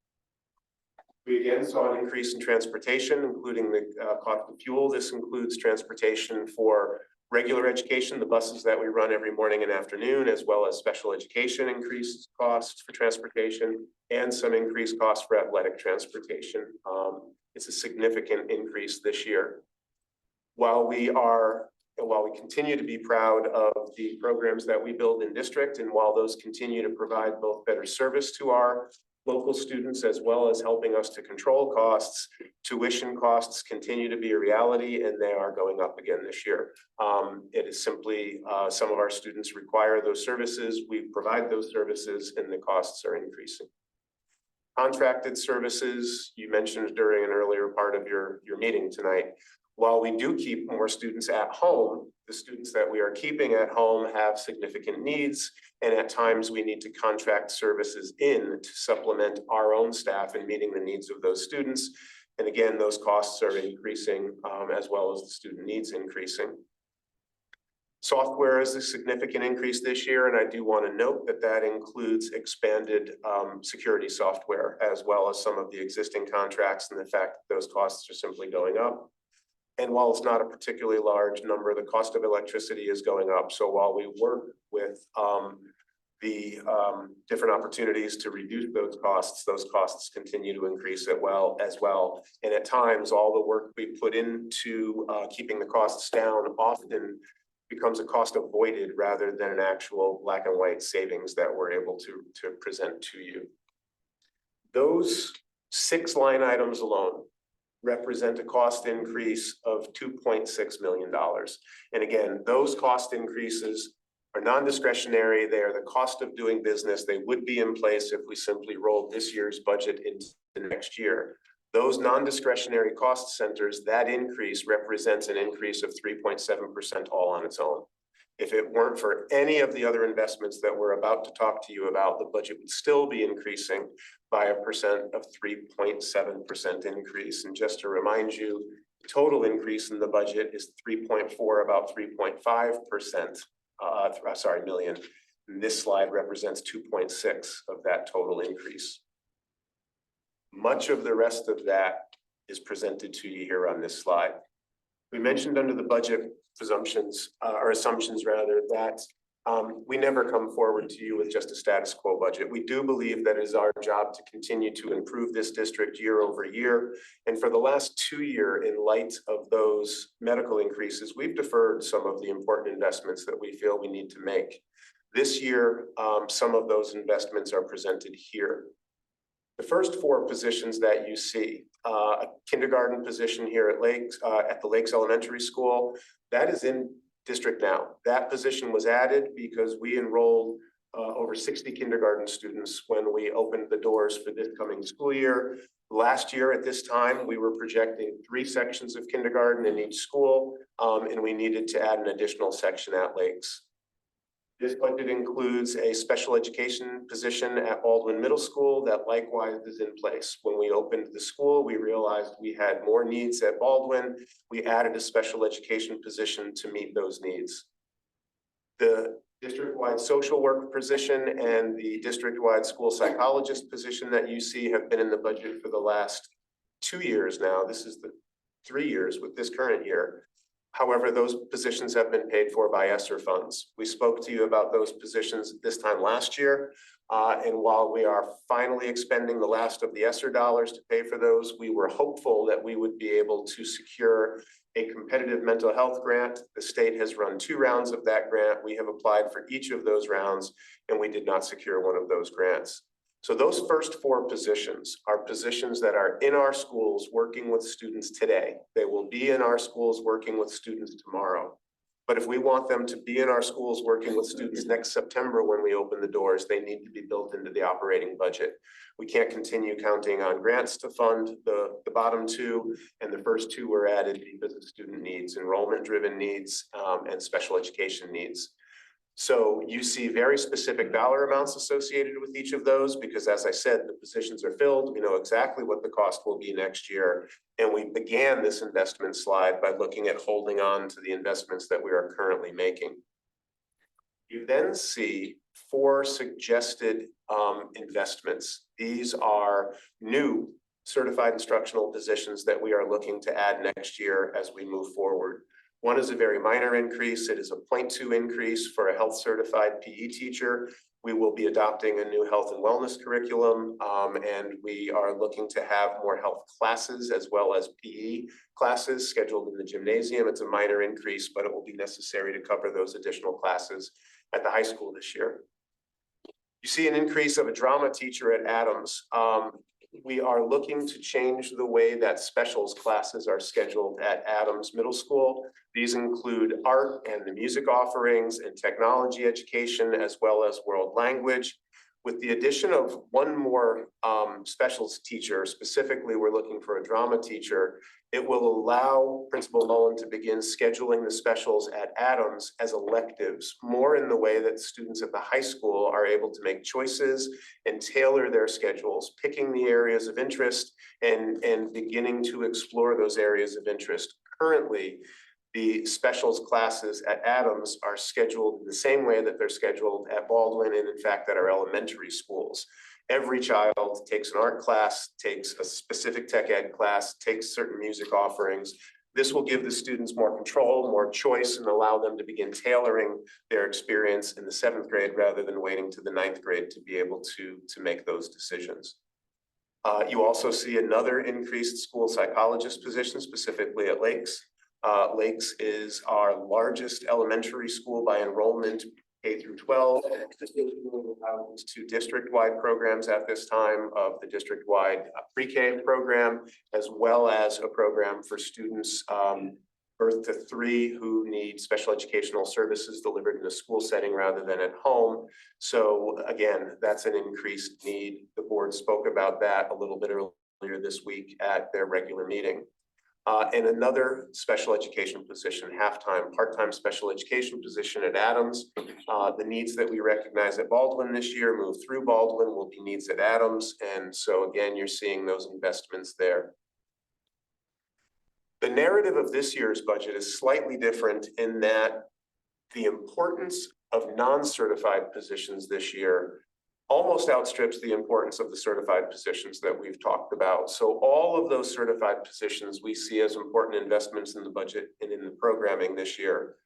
We again saw an increase in transportation, including the cost of fuel. This includes transportation for Regular education, the buses that we run every morning and afternoon, as well as special education increased costs for transportation and some increased costs for athletic transportation. It's a significant increase this year. While we continue to be proud of the programs that we build in district, and while those continue to provide both better service to our local students as well as helping us to control costs, tuition costs continue to be a reality, and they are going up again this year. It is simply some of our students require those services, we provide those services, and the costs are increasing. Contracted services, you mentioned during an earlier part of your meeting tonight. While we do keep more students at home, the students that we are keeping at home have significant needs, and at times we need to contract services in to supplement our own staff in meeting the needs of those students. And again, those costs are increasing as well as the student needs increasing. Software is a significant increase this year, and I do want to note that that includes expanded security software as well as some of the existing contracts, and the fact that those costs are simply going up. And while it's not a particularly large number, the cost of electricity is going up. So while we work with the different opportunities to reduce those costs continue to increase as well. And at times, all the work we put into keeping the costs down often becomes a cost avoided rather than an actual black and white savings that we're able to present to you. Those 6 line items alone represent a cost increase of $2.6 million. And again, those cost increases are non-discretionary. They are the cost of doing business. They would be in place if we simply rolled this year's budget into the next year. Those non-discretionary cost centers, that increase represents an increase of 3.7% all on its own. If it weren't for any of the other investments that we're about to talk to you about, the budget would still be increasing by a 3.7% increase. And just to remind you, the total increase in the budget is 3.4, about 3.5%, million. And this slide represents 2.6 of that total increase. Much of the rest of that is presented to you here on this slide. We mentioned under the budget assumptions rather, that we never come forward to you with just a status quo budget. We do believe that it is our job to continue to improve this district year over year. And for the last 2 years, in light of those medical increases, we've deferred some of the important investments that we feel we need to make. This year, some of those investments are presented here. The first 4 positions that you see, a kindergarten position here at the Lakes Elementary School, that is in district now. That position was added because we enrolled over 60 kindergarten students when we opened the doors for this coming school year. Last year at this time, we were projecting 3 sections of kindergarten in each school, and we needed to add an additional section at Lakes. This budget includes a special education position at Baldwin Middle School that likewise is in place. When we opened the school, we realized we had more needs at Baldwin. We added a special education position to meet those needs. The district-wide social work position and the district-wide school psychologist position that you see have been in the budget for the last 2 years now. This is the 3 years with this current year. However, those positions have been paid for by ESSER funds. We spoke to you about those positions this time last year. And while we are finally expending the last of the ESSER dollars to pay for those, we were hopeful that we would be able to secure a competitive mental health grant. The state has run 2 rounds of that grant. We have applied for each of those rounds, and we did not secure one of those grants. So those first 4 positions are positions that are in our schools working with students today. They will be in our schools working with students tomorrow. But if we want them to be in our schools working with students next September when we open the doors, they need to be built into the operating budget. We can't continue counting on grants to fund the bottom 2, and the first 2 were added because of student needs, enrollment-driven needs, and special education needs. So you see very specific dollar amounts associated with each of those because, as I said, the positions are filled. We know exactly what the cost will be next year. And we began this investment slide by looking at holding on to the investments that we are currently making. You then see 4 suggested investments. These are new certified instructional positions that we are looking to add next year as we move forward. One is a very minor increase. It is a 0.2 increase for a health certified PE teacher. We will be adopting a new health and wellness curriculum, and we are looking to have more health classes as well as PE classes scheduled in the gymnasium. It's a minor increase, but it will be necessary to cover those additional classes at the high school this year. You see an increase of a drama teacher at Adams. We are looking to change the way that specials classes are scheduled at Adams Middle School. These include art and the music offerings and technology education, as well as world language. With the addition of one more specials teacher, specifically, we're looking for a drama teacher. It will allow Principal Mullen to begin scheduling the specials at Adams as electives, more in the way that students at the high school are able to make choices and tailor their schedules, picking the areas of interest and beginning to explore those areas of interest. Currently, the specials classes at Adams are scheduled in the same way that they're scheduled at Baldwin and in fact at our elementary schools. Every child takes an art class, takes a specific tech ed class, takes certain music offerings. This will give the students more control, more choice, and allow them to begin tailoring their experience in the 7th grade rather than waiting to the 9th grade to be able to make those decisions. You also see another increased school psychologist position, specifically at Lakes. Lakes is our largest elementary school by enrollment, K through 12. Two district-wide programs at this time of the district-wide pre-K program, as well as a program for students birth to 3 who need special educational services delivered in a school setting rather than at home. So again, that's an increased need. The board spoke about that a little bit earlier this week at their regular meeting. And another special education position, half-time, part-time special education position at Adams. The needs that we recognize at Baldwin this year move through Baldwin will be needs at Adams. And so again, you're seeing those investments there. The narrative of this year's budget is slightly different in that the importance of non-certified positions this year almost outstrips the importance of the certified positions that we've talked about. So all of those certified positions we see as important investments in the budget and in the programming this year.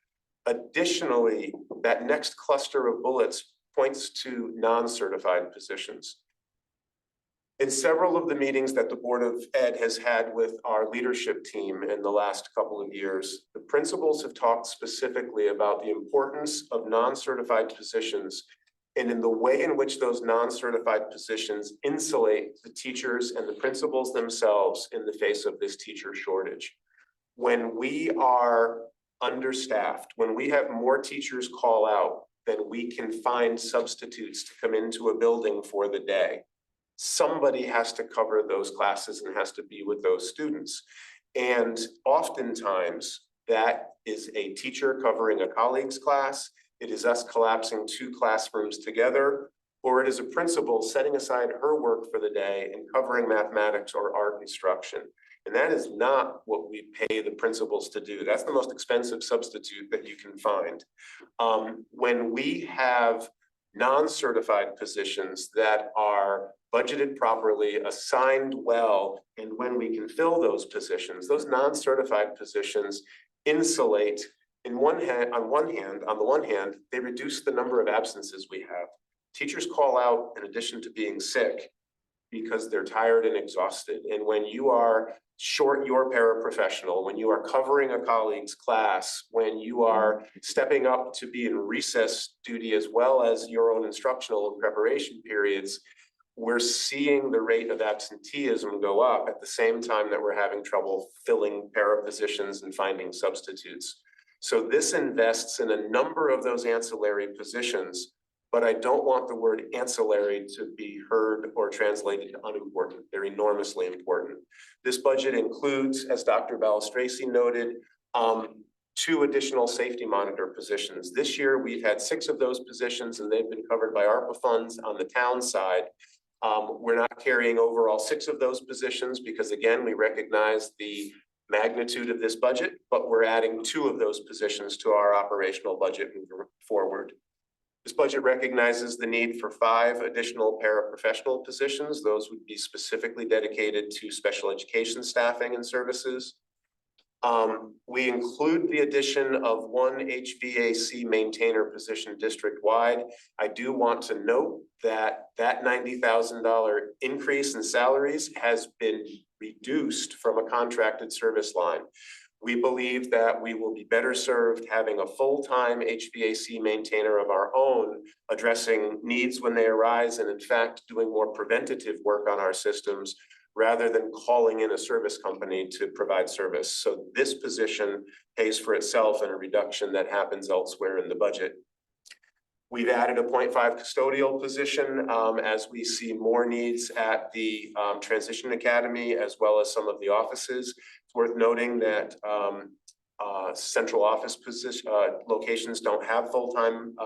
Additionally, that next cluster of bullets points to non-certified positions. In several of the meetings that the Board of Ed has had with our leadership team in the last couple of years, the principals have talked specifically about the importance of non-certified positions and in the way in which those non-certified positions insulate the teachers and the principals themselves in the face of this teacher shortage. When we are understaffed, when we have more teachers call out than we can find substitutes to come into a building for the day, somebody has to cover those classes and has to be with those students. And oftentimes that is a teacher covering a colleague's class. It is us collapsing 2 classrooms together, or it is a principal setting aside her work for the day and covering mathematics or art instruction. And that is not what we pay the principals to do. That's the most expensive substitute that you can find. When we have non-certified positions that are budgeted properly, assigned well, and when we can fill those positions, those non-certified positions insulate on the one hand, they reduce the number of absences we have. Teachers call out in addition to being sick because they're tired and exhausted. And when you are short your paraprofessional, when you are covering a colleague's class, when you are stepping up to be in recess duty as well as your own instructional and preparation periods, we're seeing the rate of absenteeism go up at the same time that we're having trouble filling para positions and finding substitutes. So this invests in a number of those ancillary positions, but I don't want the word ancillary to be heard or translated to unimportant. They're enormously important. This budget includes, as Dr. Balistraci noted, 2 additional safety monitor positions. This year, we've had 6 of those positions and they've been covered by ARPA funds on the town side. We're not carrying over all 6 of those positions because again, we recognize the magnitude of this budget, but we're adding 2 of those positions to our operational budget moving forward. This budget recognizes the need for 5 additional paraprofessional positions. Those would be specifically dedicated to special education staffing and services. We include the addition of one HVAC maintainer position district-wide. I do want to note that that $90,000 increase in salaries has been reduced from a contracted service line. We believe that we will be better served having a full-time HVAC maintainer of our own, addressing needs when they arise, and in fact, doing more preventative work on our systems rather than calling in a service company to provide service. So this position pays for itself in a reduction that happens elsewhere in the budget. We've added a 0.5 custodial position as we see more needs at the Transition Academy as well as some of the offices. It's worth noting that central office position locations don't have full-time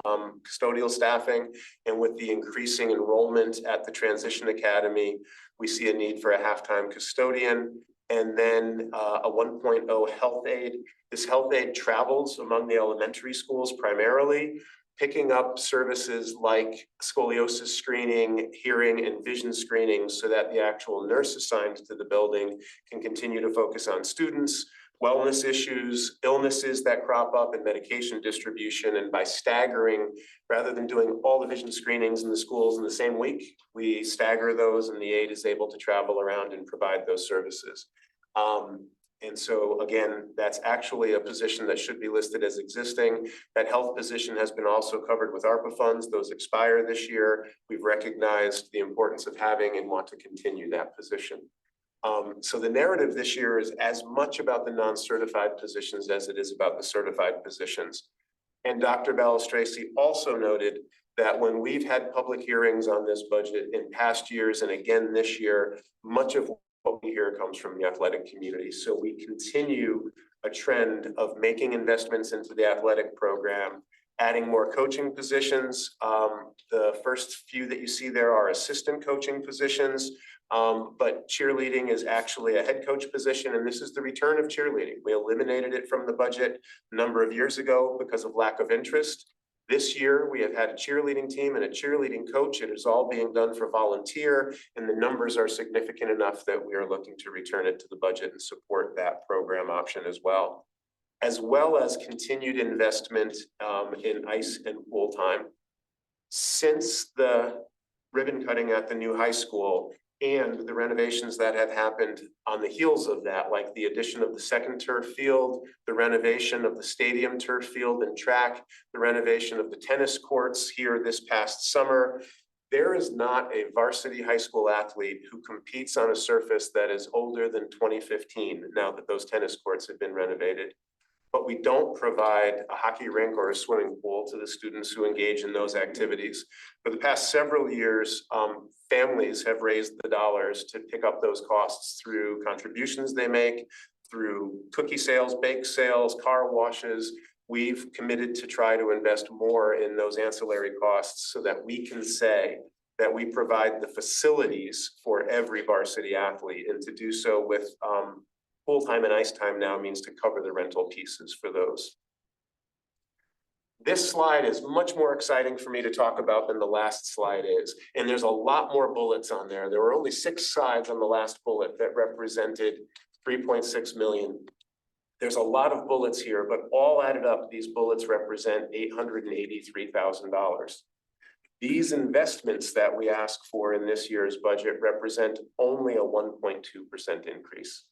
custodial staffing. And with the increasing enrollment at the Transition Academy, we see a need for a half-time custodian. And then a 1.0 health aide. This health aide travels among the elementary schools primarily, picking up services like scoliosis screening, hearing and vision screening so that the actual nurse assigned to the building can continue to focus on students, wellness issues, illnesses that crop up, and medication distribution. And by staggering, rather than doing all the vision screenings in the schools in the same week, we stagger those and the aide is able to travel around and provide those services. And so again, that's actually a position that should be listed as existing. That health position has been also covered with ARPA funds. Those expire this year. We've recognized the importance of having and want to continue that position. So the narrative this year is as much about the non-certified positions as it is about the certified positions. And Dr. Balistraci also noted that when we've had public hearings on this budget in past years and again this year, much of what we hear comes from the athletic community. So we continue a trend of making investments into the athletic program, adding more coaching positions. The first few that you see there are assistant coaching positions, but cheerleading is actually a head coach position, and this is the return of cheerleading. We eliminated it from the budget a number of years ago because of lack of interest. This year, we have had a cheerleading team and a cheerleading coach. It is all being done for volunteer, and the numbers are significant enough that we are looking to return it to the budget and support that program option as well as continued investment in ice and pool time. Since the ribbon cutting at the new high school and the renovations that have happened on the heels of that, like the addition of the second turf field, the renovation of the stadium turf field and track, the renovation of the tennis courts here this past summer, there is not a varsity high school athlete who competes on a surface that is older than 2015, now that those tennis courts have been renovated. But we don't provide a hockey rink or a swimming pool to the students who engage in those activities. For the past several years, families have raised the dollars to pick up those costs through contributions they make, through cookie sales, bake sales, car washes. We've committed to try to invest more in those ancillary costs so that we can say that we provide the facilities for every varsity athlete, and to do so with pool time and ice time now means to cover the rental pieces for those. This slide is much more exciting for me to talk about than the last slide is. And there's a lot more bullets on there. There were only 6 sides on the last bullet that represented 3.6 million. There's a lot of bullets here, but all added up, these bullets represent $883,000. These investments that we ask for in this year's budget represent only a 1.2% increase.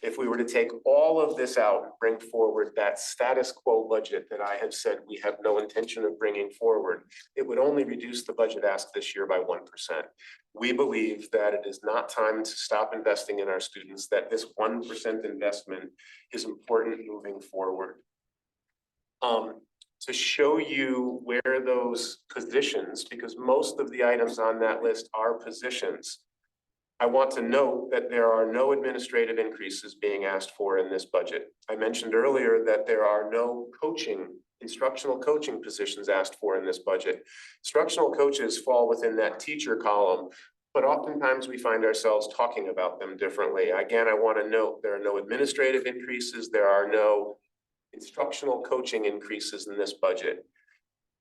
If we were to take all of this out and bring forward that status quo budget that I have said we have no intention of bringing forward, it would only reduce the budget ask this year by 1%. We believe that it is not time to stop investing in our students, that this 1% investment is important moving forward. To show you where those positions, because most of the items on that list are positions, I want to note that there are no administrative increases being asked for in this budget. I mentioned earlier that there are no instructional coaching positions asked for in this budget. Instructional coaches fall within that teacher column, but oftentimes we find ourselves talking about them differently. Again, I want to note there are no administrative increases. There are no instructional coaching increases in this budget.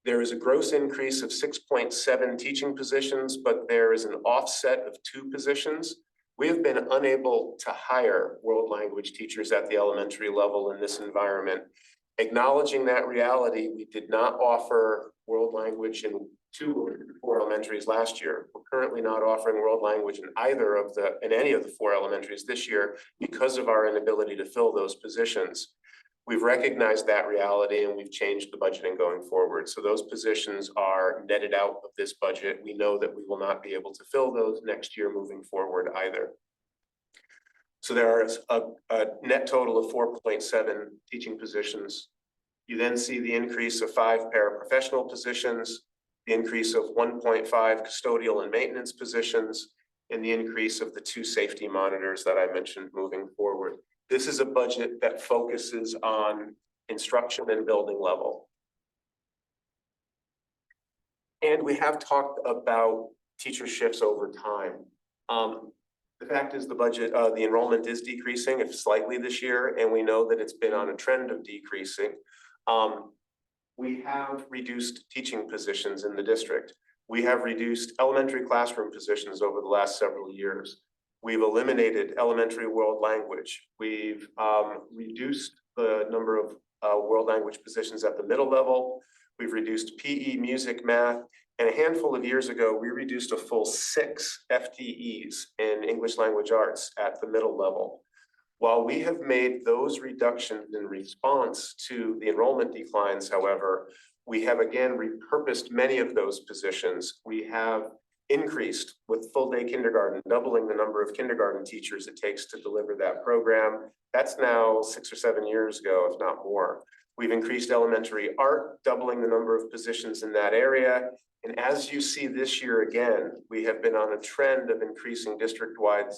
There is a gross increase of 6.7 teaching positions, but there is an offset of 2 positions. We have been unable to hire world language teachers at the elementary level in this environment. Acknowledging that reality, we did not offer world language in 2 or 4 elementaries last year. We're currently not offering world language in any of the 4 elementaries this year because of our inability to fill those positions. We've recognized that reality and we've changed the budgeting going forward. So those positions are netted out of this budget. We know that we will not be able to fill those next year moving forward either. So there is a net total of 4.7 teaching positions. You then see the increase of 5 paraprofessional positions, the increase of 1.5 custodial and maintenance positions, and the increase of the 2 safety monitors that I mentioned moving forward. This is a budget that focuses on instruction and building level. And we have talked about teacher shifts over time. The fact is the enrollment is decreasing, if slightly this year, and we know that it's been on a trend of decreasing. We have reduced teaching positions in the district. We have reduced elementary classroom positions over the last several years. We've eliminated elementary world language. We've reduced the number of world language positions at the middle level. We've reduced PE, music, math, and a handful of years ago, we reduced a full 6 FTEs in English language arts at the middle level. While we have made those reductions in response to the enrollment declines, however, we have again repurposed many of those positions. We have increased with full day kindergarten, doubling the number of kindergarten teachers it takes to deliver that program. That's now 6 or 7 years ago, if not more. We've increased elementary art, doubling the number of positions in that area. And as you see this year again, we have been on a trend of increasing district-wide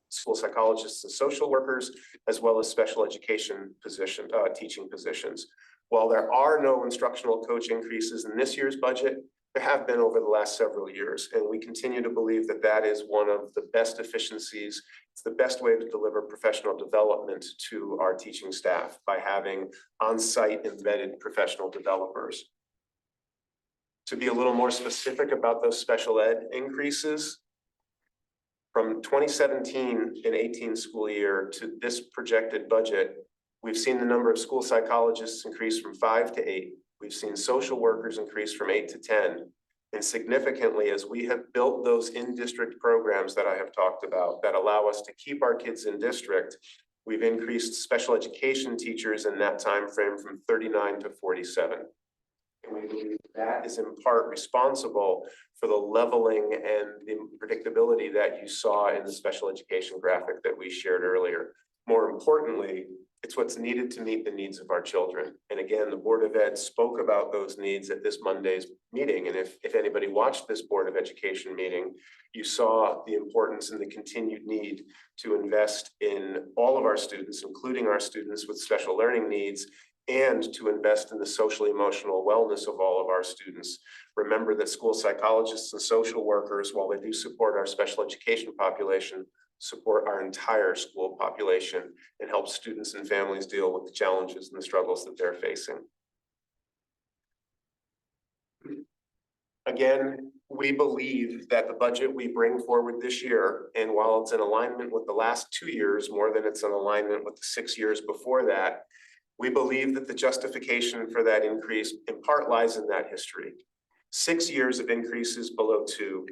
school psychologists and social workers, as well as special education teaching positions. While there are no instructional coach increases in this year's budget, there have been over the last several years, and we continue to believe that that is one of the best efficiencies. It's the best way to deliver professional development to our teaching staff by having on-site embedded professional developers. To be a little more specific about those special ed increases, from 2017 and 18 school year to this projected budget, we've seen the number of school psychologists increase from 5 to 8. We've seen social workers increase from 8 to 10. And significantly, as we have built those in-district programs that I have talked about that allow us to keep our kids in district, we've increased special education teachers in that time frame from 39 to 47. And we believe that is in part responsible for the leveling and the predictability that you saw in the special education graphic that we shared earlier. More importantly, it's what's needed to meet the needs of our children. And again, the Board of Ed spoke about those needs at this Monday's meeting. And if anybody watched this Board of Education meeting, you saw the importance and the continued need to invest in all of our students, including our students with special learning needs, and to invest in the social emotional wellness of all of our students. Remember that school psychologists and social workers, while they do support our special education population, support our entire school population and help students and families deal with the challenges and the struggles that they're facing. Again, we believe that the budget we bring forward this year, and while it's in alignment with the last 2 years, more than it's in alignment with the 6 years before that, we believe that the justification for that increase in part lies in that history. 6 years of increases below 2%.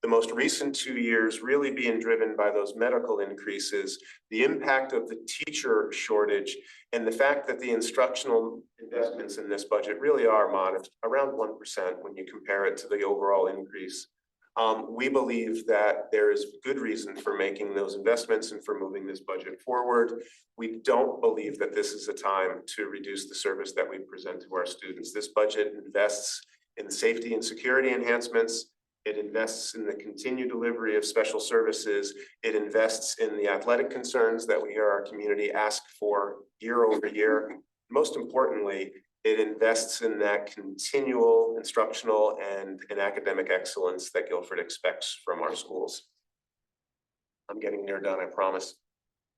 The most recent 2 years really being driven by those medical increases, the impact of the teacher shortage, and the fact that the instructional investments in this budget really are modest, around 1% when you compare it to the overall increase. We believe that there is good reason for making those investments and for moving this budget forward. We don't believe that this is a time to reduce the service that we present to our students. This budget invests in safety and security enhancements. It invests in the continued delivery of special services. It invests in the athletic concerns that we hear our community ask for year over year. Most importantly, it invests in that continual instructional and academic excellence that Guilford expects from our schools. I'm getting near done, I promise.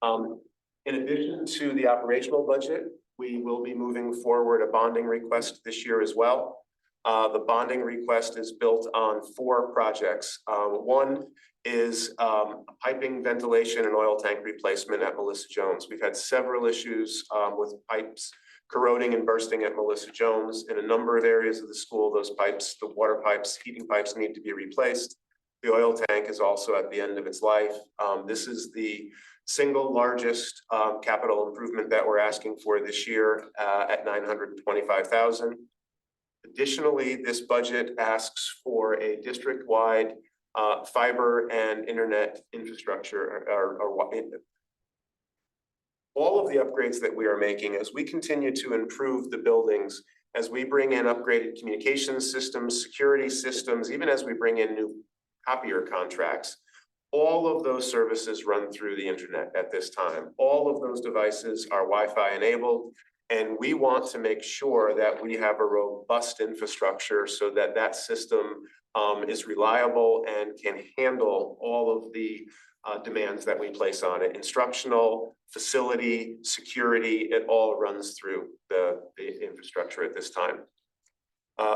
In addition to the operational budget, we will be moving forward a bonding request this year as well. The bonding request is built on 4 projects. One is piping, ventilation, and oil tank replacement at Melissa Jones. We've had several issues with pipes corroding and bursting at Melissa Jones. In a number of areas of the school, those pipes, the water pipes, heating pipes need to be replaced. The oil tank is also at the end of its life. This is the single largest capital improvement that we're asking for this year at $925,000. Additionally, this budget asks for a district-wide fiber and internet infrastructure all of the upgrades that we are making as we continue to improve the buildings, as we bring in upgraded communications systems, security systems, even as we bring in new copier contracts. All of those services run through the internet at this time. All of those devices are Wi-Fi enabled. And we want to make sure that we have a robust infrastructure so that that system is reliable and can handle all of the demands that we place on it. Instructional, facility, security, it all runs through the infrastructure at this time.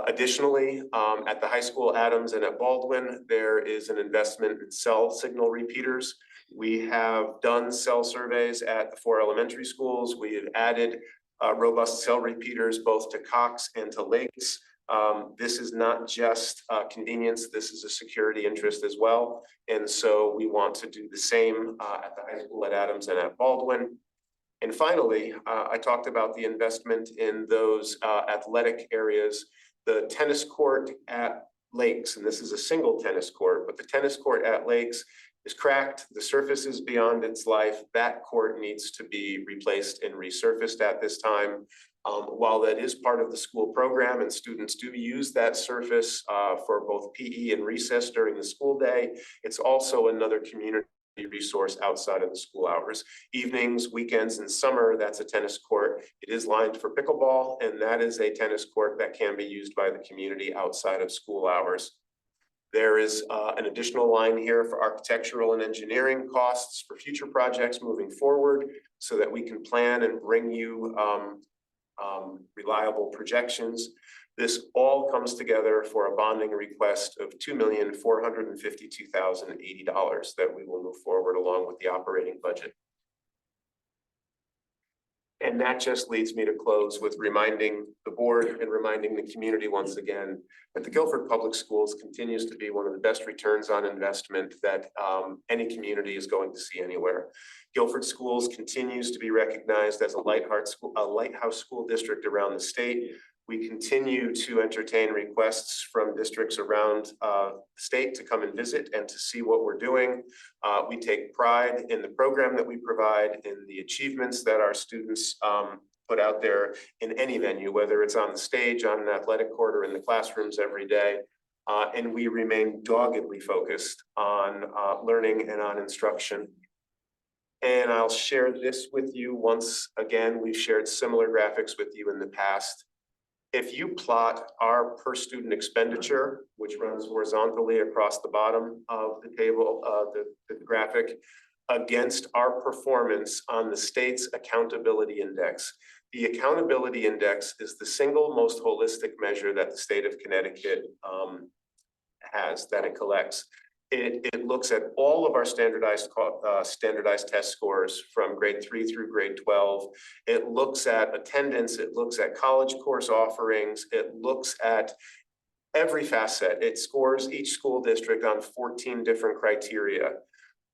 Additionally, at the high school, Adams, and at Baldwin, there is an investment in cell signal repeaters. We have done cell surveys at the 4 elementary schools. We have added robust cell repeaters both to Cox and to Lakes. This is not just convenience, this is a security interest as well. And so we want to do the same at the high school at Adams and at Baldwin. And finally, I talked about the investment in those athletic areas, the tennis court at Lakes, and this is a single tennis court, but the tennis court at Lakes is cracked, the surface is beyond its life. That court needs to be replaced and resurfaced at this time. While that is part of the school program and students do use that surface for both PE and recess during the school day, it's also another community resource outside of the school hours. Evenings, weekends, and summer, that's a tennis court. It is lined for pickleball, and that is a tennis court that can be used by the community outside of school hours. There is an additional line here for architectural and engineering costs for future projects moving forward so that we can plan and bring you reliable projections. This all comes together for a bonding request of $2,452,080 that we will move forward along with the operating budget. And that just leads me to close with reminding the board and reminding the community once again that the Guilford Public Schools continues to be one of the best returns on investment that any community is going to see anywhere. Guilford Schools continues to be recognized as a lighthouse school district around the state. We continue to entertain requests from districts around the state to come and visit and to see what we're doing. We take pride in the program that we provide, in the achievements that our students put out there in any venue, whether it's on the stage, on an athletic court, or in the classrooms every day. And we remain doggedly focused on learning and on instruction. And I'll share this with you once again. We've shared similar graphics with you in the past. If you plot our per student expenditure, which runs horizontally across the bottom of the table, the graphic, against our performance on the state's accountability index. The accountability index is the single most holistic measure that the state of Connecticut has, that it collects. It looks at all of our standardized test scores from grade 3 through grade 12. It looks at attendance. It looks at college course offerings. It looks at every facet. It scores each school district on 14 different criteria.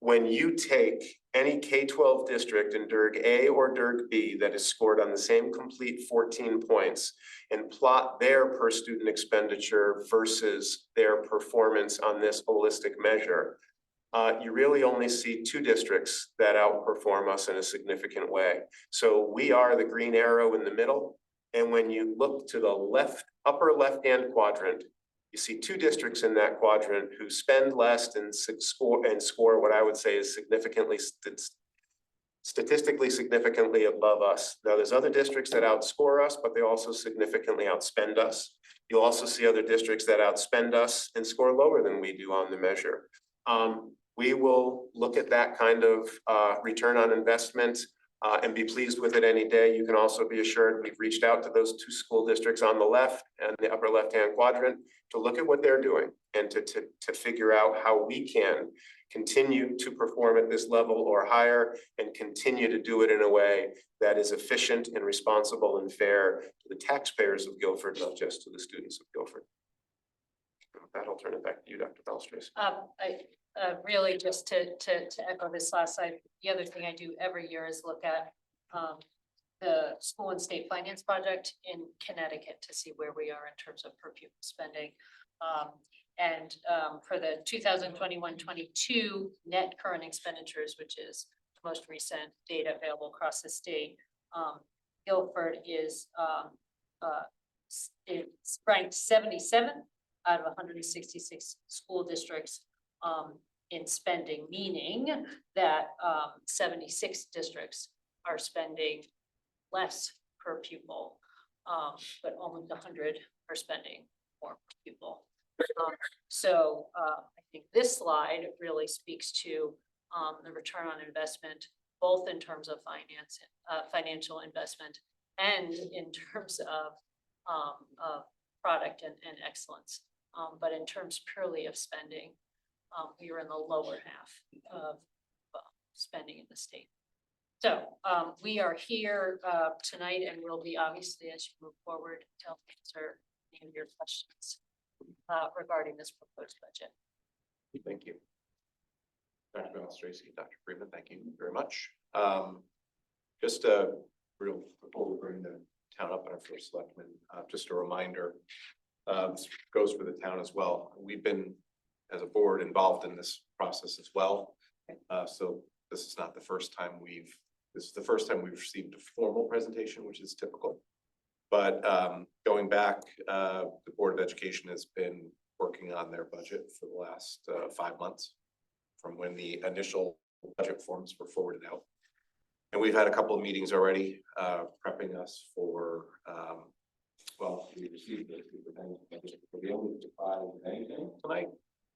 When you take any K-12 district in DIRG A or DIRG B that is scored on the same complete 14 points and plot their per student expenditure versus their performance on this holistic measure, you really only see 2 districts that outperform us in a significant way. So we are the green arrow in the middle. And when you look to the upper left-hand quadrant, you see 2 districts in that quadrant who spend less and score what I would say is statistically significantly above us. Now, there's other districts that outscore us, but they also significantly outspend us. You'll also see other districts that outspend us and score lower than we do on the measure. We will look at that kind of return on investment and be pleased with it any day. You can also be assured we've reached out to those 2 school districts on the left and the upper left-hand quadrant to look at what they're doing and to figure out how we can continue to perform at this level or higher and continue to do it in a way that is efficient and responsible and fair to the taxpayers of Guilford, not just to the students of Guilford. With that, I'll turn it back to you, Dr. Belstrace. Really just to echo this last slide, the other thing I do every year is look at the school and state finance project in Connecticut to see where we are in terms of per pupil spending. For the 2021-22 net current expenditures, which is the most recent data available across the state, Guilford is it's ranked 77 out of 166 school districts in spending, meaning that 76 districts are spending less per pupil, but almost 100 are spending more per pupil. I think this slide really speaks to the return on investment, both in terms of financial investment and in terms of product and excellence. But in terms purely of spending, we were in the lower half of spending in the state. So we are here tonight and will be obviously as you move forward to answer any of your questions regarding this proposed budget. Thank you. Dr. Belstrace, Dr. Freeman, thank you very much. Just before we bring the town up on our first selectman, just a reminder, this goes for the town as well. We've been, as a board, involved in this process as well. So this is not the first time this is the first time we've received a formal presentation, which is typical. But going back, the Board of Education has been working on their budget for the last 5 months from when the initial budget forms were forwarded out. And we've had a couple of meetings already prepping us for, well, we received the budget. The only surprise of anything tonight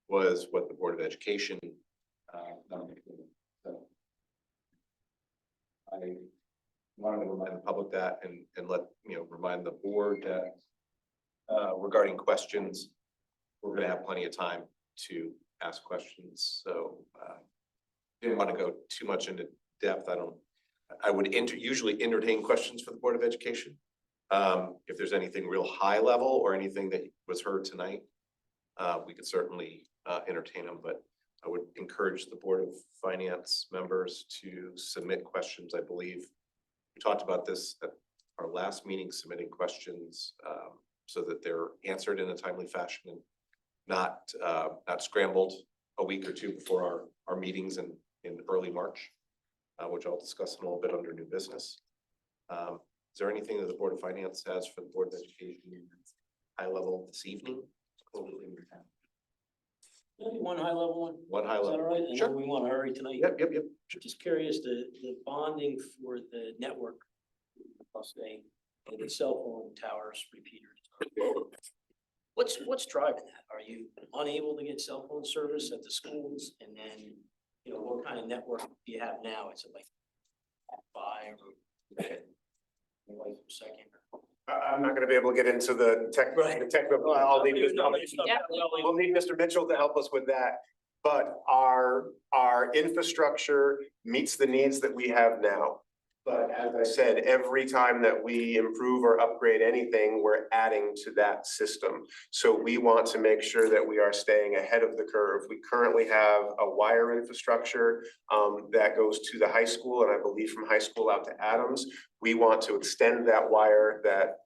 was what the Board of Education nominated. So I wanted to remind the public that and let, remind the board that regarding questions, we're going to have plenty of time to ask questions. So didn't want to go too much into depth. I would usually entertain questions for the Board of Education. If there's anything real high level or anything that was heard tonight, we could certainly entertain them, but I would encourage the Board of Finance members to submit questions. I believe we talked about this at our last meeting, submitting questions so that they're answered in a timely fashion and not scrambled a week or two before our meetings in early March, which I'll discuss in a little bit under new business. Is there anything that the Board of Finance has for the Board of Education high level this evening? Maybe one high level one. One high Is that level. all right? I know Sure. we want to hurry tonight. Yep. Just curious, the bonding for the network, I'll say, and the cell phone towers repeaters. What's driving that? Are you unable to get cell phone service at the schools? And then, what kind of network do you have now? Is it like 5 or second? I'm not gonna be able to get into the technical, I'll leave it. We'll need Mr. Mitchell to help us with that. But our infrastructure meets the needs that we have now. But as I said, every time that we improve or upgrade anything, we're adding to that system. So we want to make sure that we are staying ahead of the curve. We currently have a wire infrastructure that goes to the high school, and I believe from high school out to Adams. We want to extend that wire, that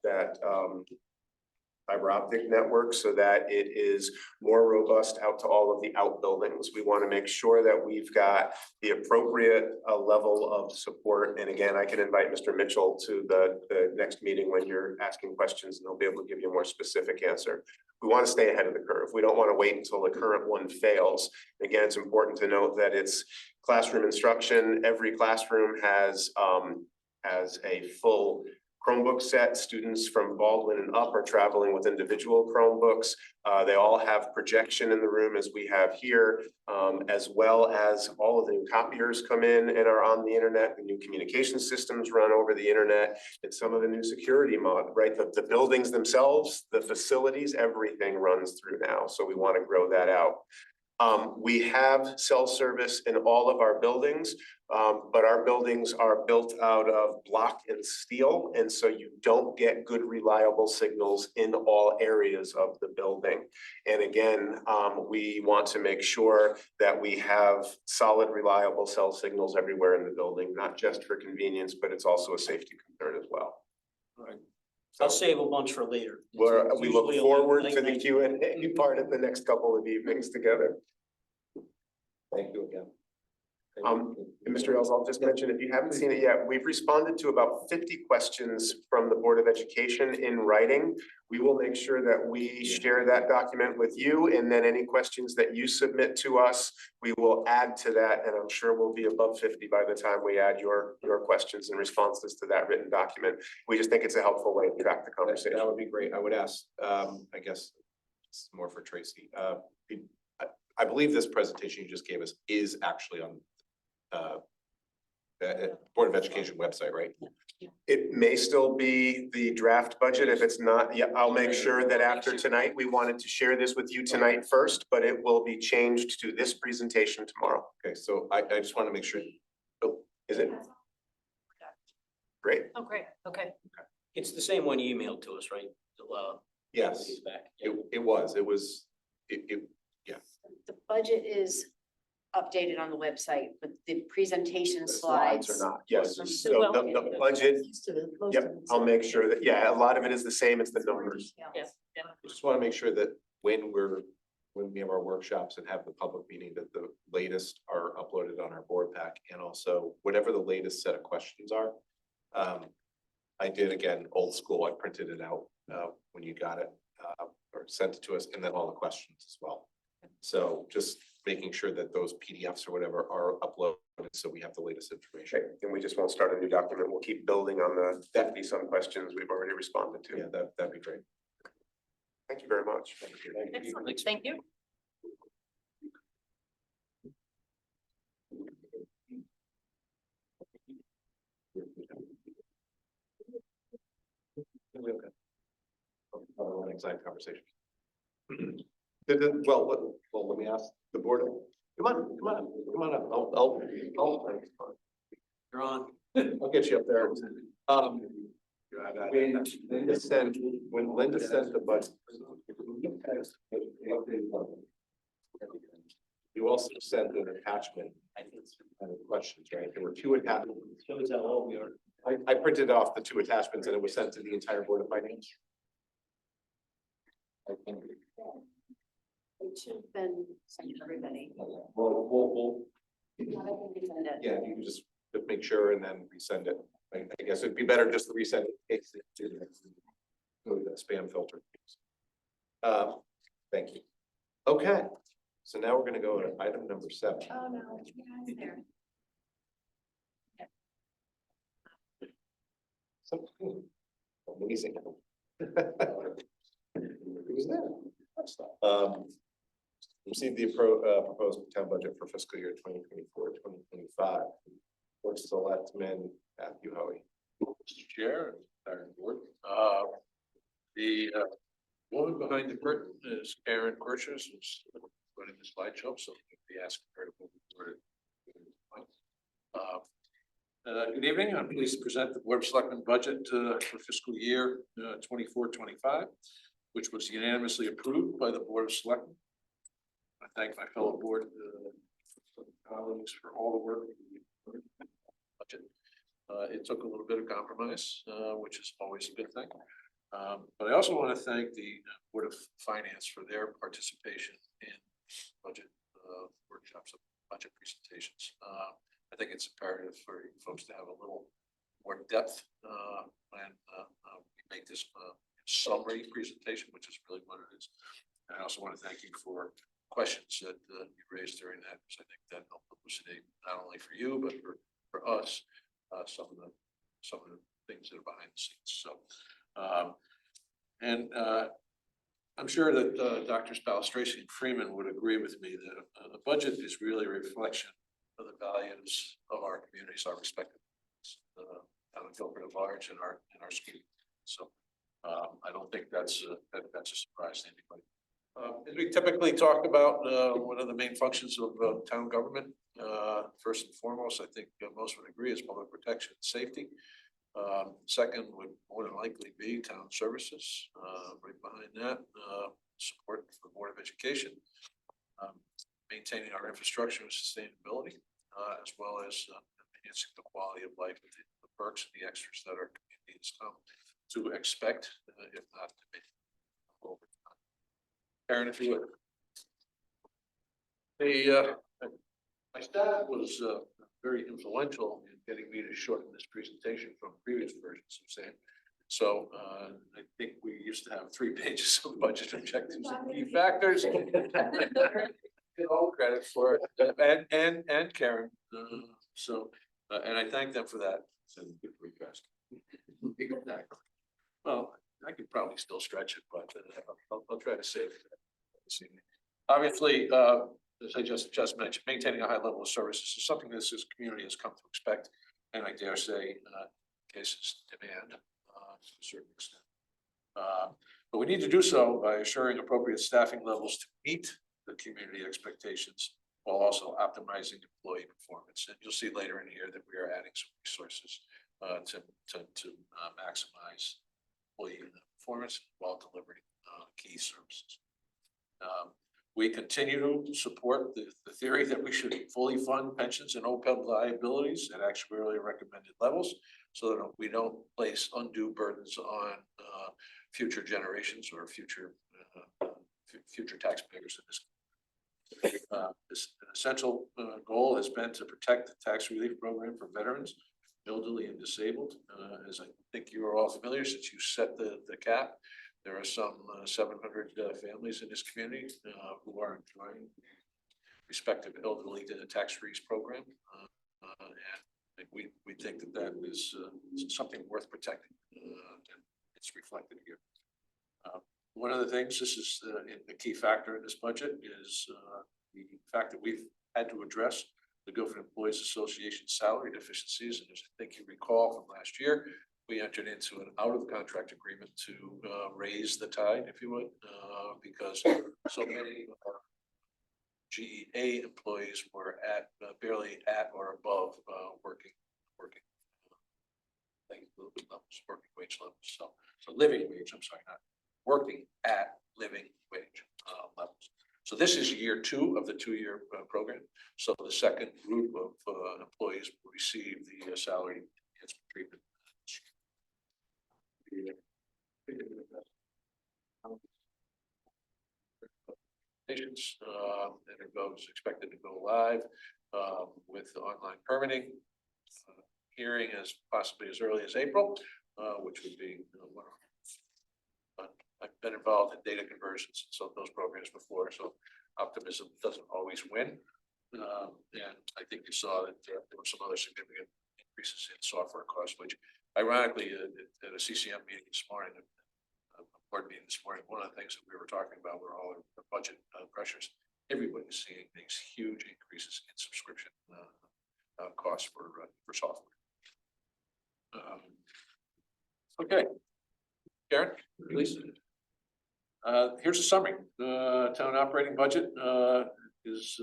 fiber optic network, so that it is more robust out to all of the outbuildings. We want to make sure that we've got the appropriate level of support. And again, I can invite Mr. Mitchell to the next meeting when you're asking questions, and they'll be able to give you a more specific answer. We want to stay ahead of the curve. We don't want to wait until the current one fails. Again, it's important to note that it's classroom instruction. Every classroom has a full Chromebook set. Students from Baldwin and up are traveling with individual Chromebooks. They all have projection in the room as we have here, as well as all of the new copiers come in and are on the internet. The new communication systems run over the internet, and some of the new security right? The buildings themselves, the facilities, everything runs through now. So we want to grow that out. We have cell service in all of our buildings, but our buildings are built out of block and steel. And so you don't get good, reliable signals in all areas of the building. And again, we want to make sure that we have solid, reliable cell signals everywhere in the building, not just for convenience, but it's also a safety concern as well. Right. I'll save a bunch for later. We look Usually a forward late to the night. Q&A part of the next couple of evenings together. Thank you again. And Mr. Els, I'll just mention, if you haven't seen it yet, we've responded to about 50 questions from the Board of Education in writing. We will make sure that we share that document with you, and then any questions that you submit to us, we will add to that, and I'm sure we'll be above 50 by the time we add your questions and responses to that written document. We just think it's a helpful way to track the conversation. That would be great. I would ask, I guess, it's more for Tracy. I believe this presentation you just gave us is actually on Board of Education website, right? It may still be the draft budget. If it's not, yeah, I'll make sure that after tonight, we wanted to share this with you tonight first, but it will be changed to this presentation tomorrow. Okay, so I just want to make sure. Oh, Is it? Great. Oh, great, okay. It's the same one you emailed to us, right? yes, Days back. it was, yeah. The budget is updated on the website, but the presentation The slides. are not, yes, Well, so the budget, yep, I'll make sure that, yeah, a lot of it is the same, it's the numbers. Yes, yeah. I just want to make sure that when we have our workshops and have the public meeting, that the latest are uploaded on our board pack, and also whatever the latest set of questions are. I did, again, old school, I printed it out when you got it, or sent it to us, and then all the questions as well. So just making sure that those PDFs or whatever are uploaded, so we have the latest information. Okay, and we just won't start a new document. We'll keep building on the 50 some questions we've already responded to. Yeah, that'd be great. Thank you very much. Excellent, thank you. Anxiety conversation. Well, let me ask the board. Come on up. You're on. I'll get you up there. When Linda sent the budget. You also sent an attachment, I think, questions, right? There were two attachments. Shows how old we are. I printed off the two attachments and it was sent to the entire Board of Finance. It should have been sent to everybody. We'll Resend it. yeah, you can just make sure and then resend it. I guess it'd be better just to resend it. In case it didn't go to the spam filter. Thank you. Okay, so now we're gonna go to item number 7. Oh, no, you guys there. Amazing. Who's that? Received the proposed town budget for fiscal year 2024-2025. Board of Selectmen, Matthew Hoey. Mr. Chair, entire board. The woman behind the curtain is Karen Kirchers, who's running the slideshow, so we'll be asking her to move forward. Good evening. I'm pleased to present the Board of Selectmen budget for fiscal year 24-25, which was unanimously approved by the Board of Selectmen. I thank my fellow board colleagues for all the work. Budget. It took a little bit of compromise, which is always a good thing. But I also want to thank the Board of Finance for their participation in budget workshops and budget presentations. I think it's imperative for you folks to have a little more depth when we make this summary presentation, which is really what it is. And I also want to thank you for questions that you raised during that, because I think that helped elucidate not only for you, but for us, some of the things that are behind the scenes, so. And I'm sure that Doctors Palestracci and Freeman would agree with me that the budget is really a reflection of the values of our communities, our respective town of Guilford at large and our school. So I don't think that's a surprise to anybody. As we typically talk about, one of the main functions of town government, first and foremost, I think most would agree is public protection and safety. Second would more than likely be town services. Right behind that, support for the Board of Education, maintaining our infrastructure and sustainability, as well as enhancing the quality of life, the perks and the extras that our communities come to expect, if not to be over time. Karen, if you would. My staff was very influential in getting me to shorten this presentation from previous versions of SAM. So I think we used to have 3 pages of budget objectives and key factors. Get all credit for it, and Karen. And I thank them for that. Exactly. Well, I could probably still stretch it, but I'll try to save it this evening. Obviously, as I just mentioned, maintaining a high level of services is something this community has come to expect, and I dare say, cases demand to a certain extent. But we need to do so by assuring appropriate staffing levels to meet the community expectations, while also optimizing employee performance. And you'll see later in here that we are adding some resources to maximize employee performance while delivering key services. We continue to support the theory that we should fully fund pensions and OPEB liabilities at actuarially recommended levels, so that we don't place undue burdens on future generations or future taxpayers in this. This essential goal has been to protect the tax relief program for veterans, elderly and disabled. As I think you are all familiar, since you set the cap, there are some 700 families in this community who are enjoying respective elderly tax freeze program. And we think that is something worth protecting, and it's reflected here. One of the things, this is a key factor in this budget, is the fact that we've had to address the Guilford Employees Association salary deficiencies. And as I think you recall from last year, we entered into an out-of-contract agreement to raise the tide, if you would, because so many of our GEA employees were barely at or above working wage levels. So living wage, I'm sorry, not working at living wage levels. So this is year 2 of the 2-year program. So the second group of employees will receive the salary enhancement treatment. And it goes expected to go live with online permitting. Hearing as possibly as early as April, which would be wonderful. I've been involved in data conversions, so those programs before, so optimism doesn't always win. And I think you saw that there were some other significant increases in software costs, which ironically at a CCM meeting this morning, a board meeting this morning, one of the things that we were talking about were all the budget pressures. Everybody's seeing these huge increases in subscription costs for software. Okay, Karen, please. Here's a summary. The town operating budget is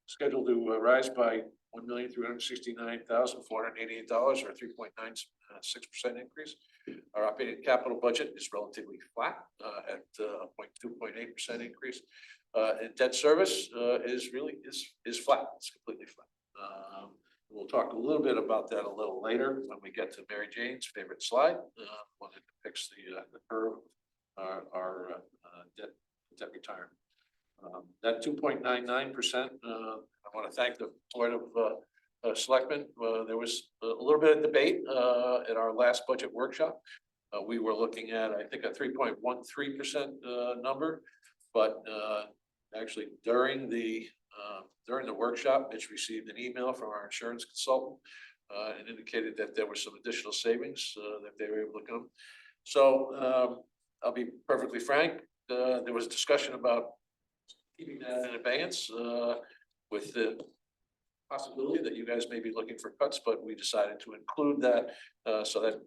scheduled to rise by $1,369,488, or a 3.96% increase. Our operating capital budget is relatively flat at a 2.8% increase. And debt service is flat. It's completely flat. We'll talk a little bit about that a little later when we get to Mary Jane's favorite slide, one that depicts the curve of our debt retirement. That 2.99%, I want to thank the Board of Selectmen. There was a little bit of debate at our last budget workshop. We were looking at, I think, a 3.13% number, but actually during the workshop, Mitch received an email from our insurance consultant and indicated that there were some additional savings, that they were able to come. So, I'll be perfectly frank, there was discussion about keeping that in abeyance, with the possibility that you guys may be looking for cuts, but we decided to include that, so that,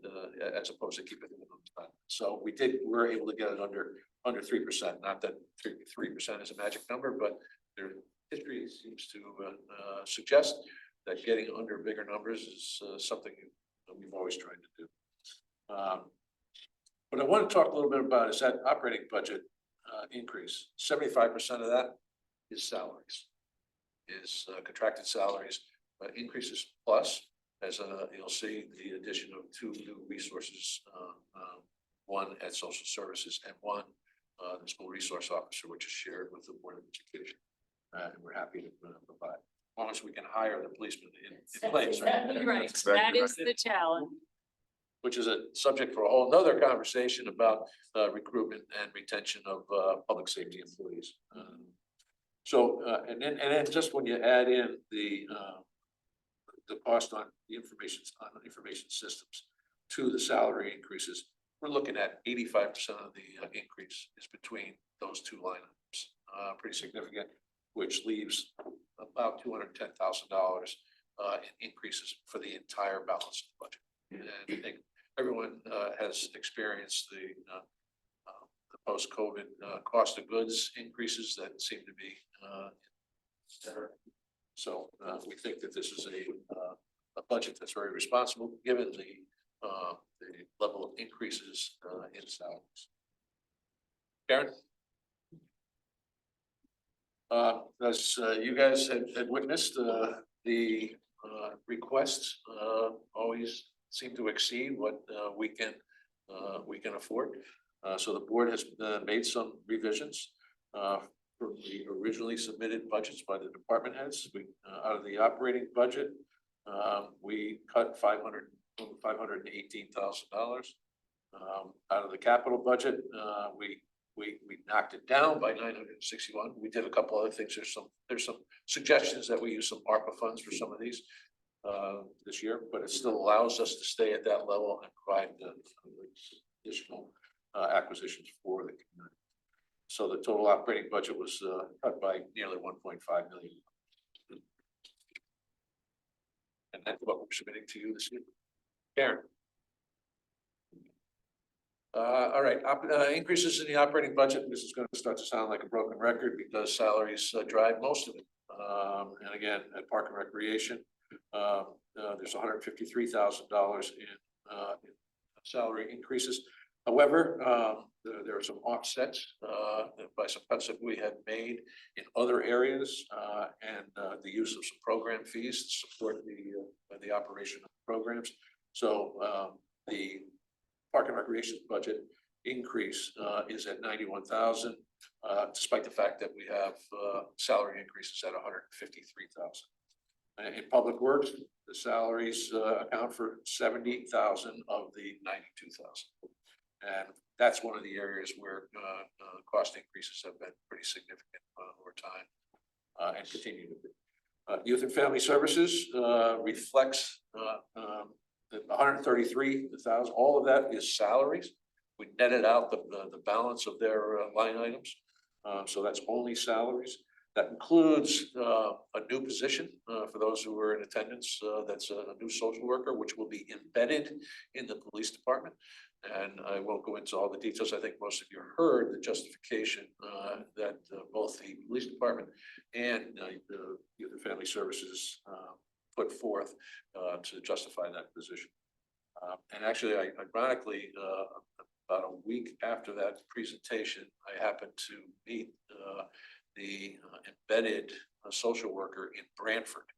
as opposed to keep it in the number. So we were able to get it under 3%, not that 3% is a magic number, but their history seems to, suggest that getting under bigger numbers is, something that we've always tried to do. What I want to talk a little bit about is that operating budget, increase. 75% of that is salaries. Is contracted salaries, increases plus, as you'll see, the addition of 2 new resources, one at social services and one the school resource officer, which is shared with the Board of Education. And we're happy to provide, as long as we can hire the policemen in place. Right, that is the challenge. Which is a subject for a whole nother conversation about recruitment and retention of public safety employees. So, and then just when you add in the cost on the information systems to the salary increases, we're looking at 85% of the increase is between those two line items. Pretty significant, which leaves about $210,000 in increases for the entire balance of the budget. And I think everyone has experienced the post-COVID cost of goods increases that seem to be so we think that this is a budget that's very responsible, given the level of increases in salaries. Karen? As you guys had witnessed, the requests always seem to exceed what we can afford. So the board has made some revisions from the originally submitted budgets by the department heads. We out of the operating budget, we cut $518,000. Out of the capital budget, we knocked it down by 961. We did a couple other things. There's some suggestions that we use some ARPA funds for some of these this year, but it still allows us to stay at that level and provide the additional acquisitions for the community. So the total operating budget was cut by nearly 1.5 million. And that's what we're submitting to you this year. Karen. All right, increases in the operating budget. This is going to start to sound like a broken record because salaries drive most of it. And again, at Park and Recreation, there's $153,000 in salary increases. However, there are some offsets by some cuts that we had made in other areas and the use of some program fees to support the operation of programs. So the Park and Recreation budget increase is at 91,000, despite the fact that we have salary increases at 153,000. In Public Works, the salaries account for 70,000 of the 92,000. And that's one of the areas where cost increases have been pretty significant over time and continue to be. Youth and Family Services reflects the 133,000. All of that is salaries. We netted out the balance of their line items. So that's only salaries. That includes a new position for those who were in attendance. That's a new social worker, which will be embedded in the police department. And I won't go into all the details. I think most of you heard the justification that both the police department and the Youth and Family Services put forth to justify that position. And actually, ironically, about a week after that presentation, I happened to meet the embedded social worker in Brantford.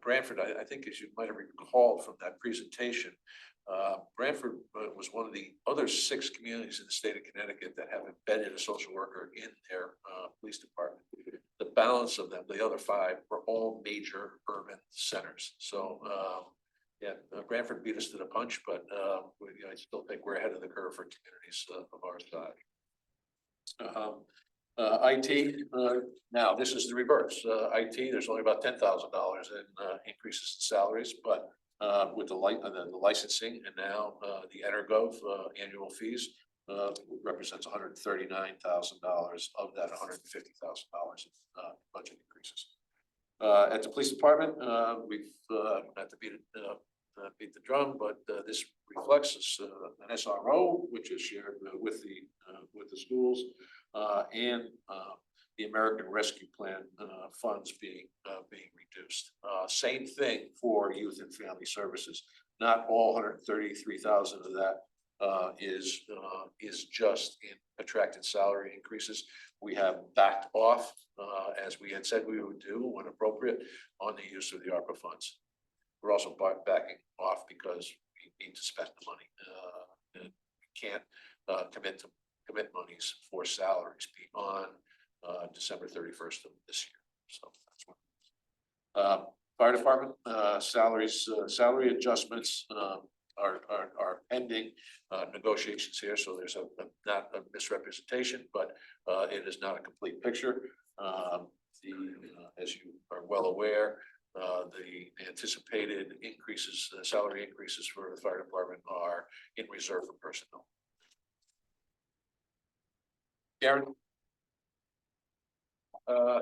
Brantford, I think, as you might have recalled from that presentation, Brantford was one of the other 6 communities in the state of Connecticut that have embedded a social worker in their police department. The balance of them, the other 5, were all major urban centers. So yeah, Brantford beat us to the punch, but I still think we're ahead of the curve for communities of our size. IT, now this is the reverse. IT, there's only about $10,000 in increases in salaries, but with the licensing and now the Energov annual fees represents $139,000 of that $150,000 in budget increases. At the police department, we've not to beat the drum, but this reflects an SRO, which is shared with the schools, and the American Rescue Plan funds being reduced. Same thing for youth and family services. Not all 133,000 of that is just in attracted salary increases. We have backed off, as we had said we would do when appropriate, on the use of the ARPA funds. We're also backing off because we need to spend the money. And we can't commit monies for salaries beyond December 31st of this year. So that's one. Fire department salary adjustments are pending negotiations here. So there's not a misrepresentation, but it is not a complete picture. As you are well aware, the anticipated increases, salary increases for the fire department are in reserve for personnel. Karen?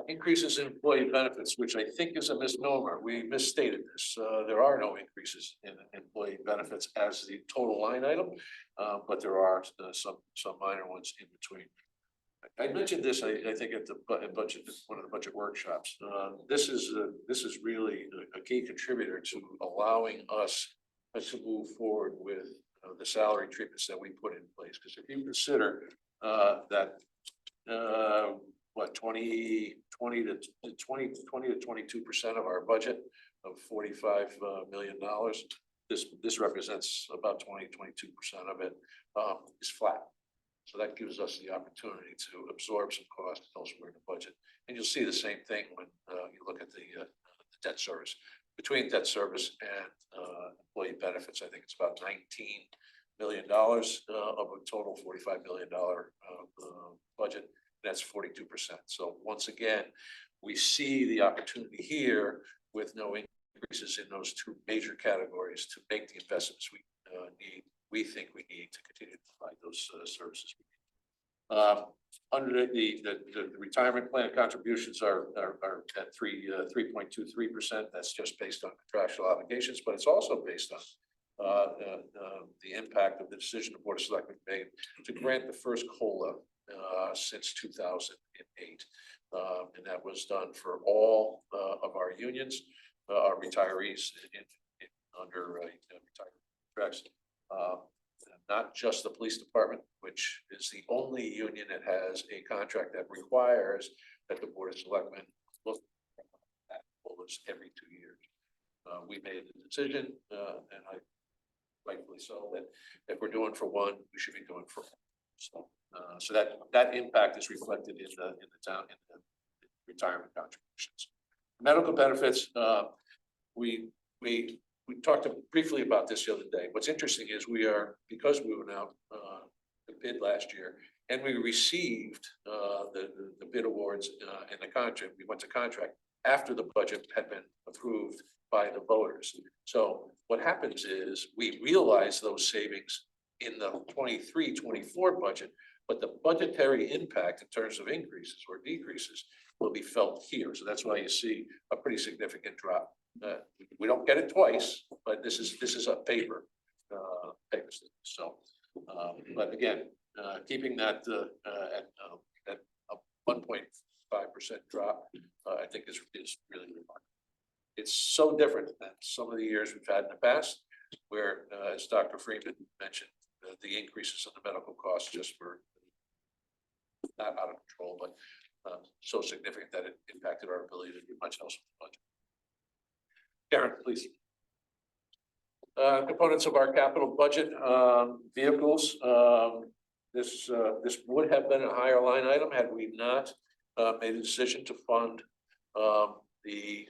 Increases in employee benefits, which I think is a misnomer. We misstated this. There are no increases in employee benefits as the total line item, but there are some minor ones in between. I mentioned this, I think, at the budget, one of the budget workshops. This is really a key contributor to allowing us to move forward with the salary treatments that we put in place. Because if you consider that what 20 to 22% of our budget of $45 million, this represents about 22% of it is flat. So that gives us the opportunity to absorb some costs elsewhere in the budget. And you'll see the same thing when you look at the debt service. Between debt service and employee benefits, I think it's about $19 million of a total $45 million budget. That's 42%. So once again, we see the opportunity here with no increases in those two major categories to make the investments we think we need to continue to provide those services. Under the retirement plan contributions are at 3.23%. That's just based on contractual obligations, but it's also based on the impact of the decision the Board of Selectmen made to grant the first COLA since 2008. And that was done for all of our unions, our retirees under retirement contracts. Not just the police department, which is the only union that has a contract that requires that the Board of Selectmen look at COLAs every 2 years. We made the decision, and I rightfully so, that if we're doing for one, we should be doing for all. So that impact is reflected in the retirement contributions. Medical benefits, we talked briefly about this the other day. What's interesting is because we went out to bid last year and we received the bid awards and the contract, we went to contract after the budget had been approved by the voters. So what happens is we realize those savings in the 23-24 budget, but the budgetary impact in terms of increases or decreases will be felt here. So that's why you see a pretty significant drop. We don't get it twice, but this is a paper. So, but again, keeping that at a 1.5% drop, I think is really remarkable. It's so different than some of the years we've had in the past, where, as Dr. Freeman mentioned, the increases in the medical costs just were not out of control, but so significant that it impacted our ability to do much else with the budget. Karen, please. Components of our capital budget, vehicles. This would have been a higher line item had we not made a decision to fund the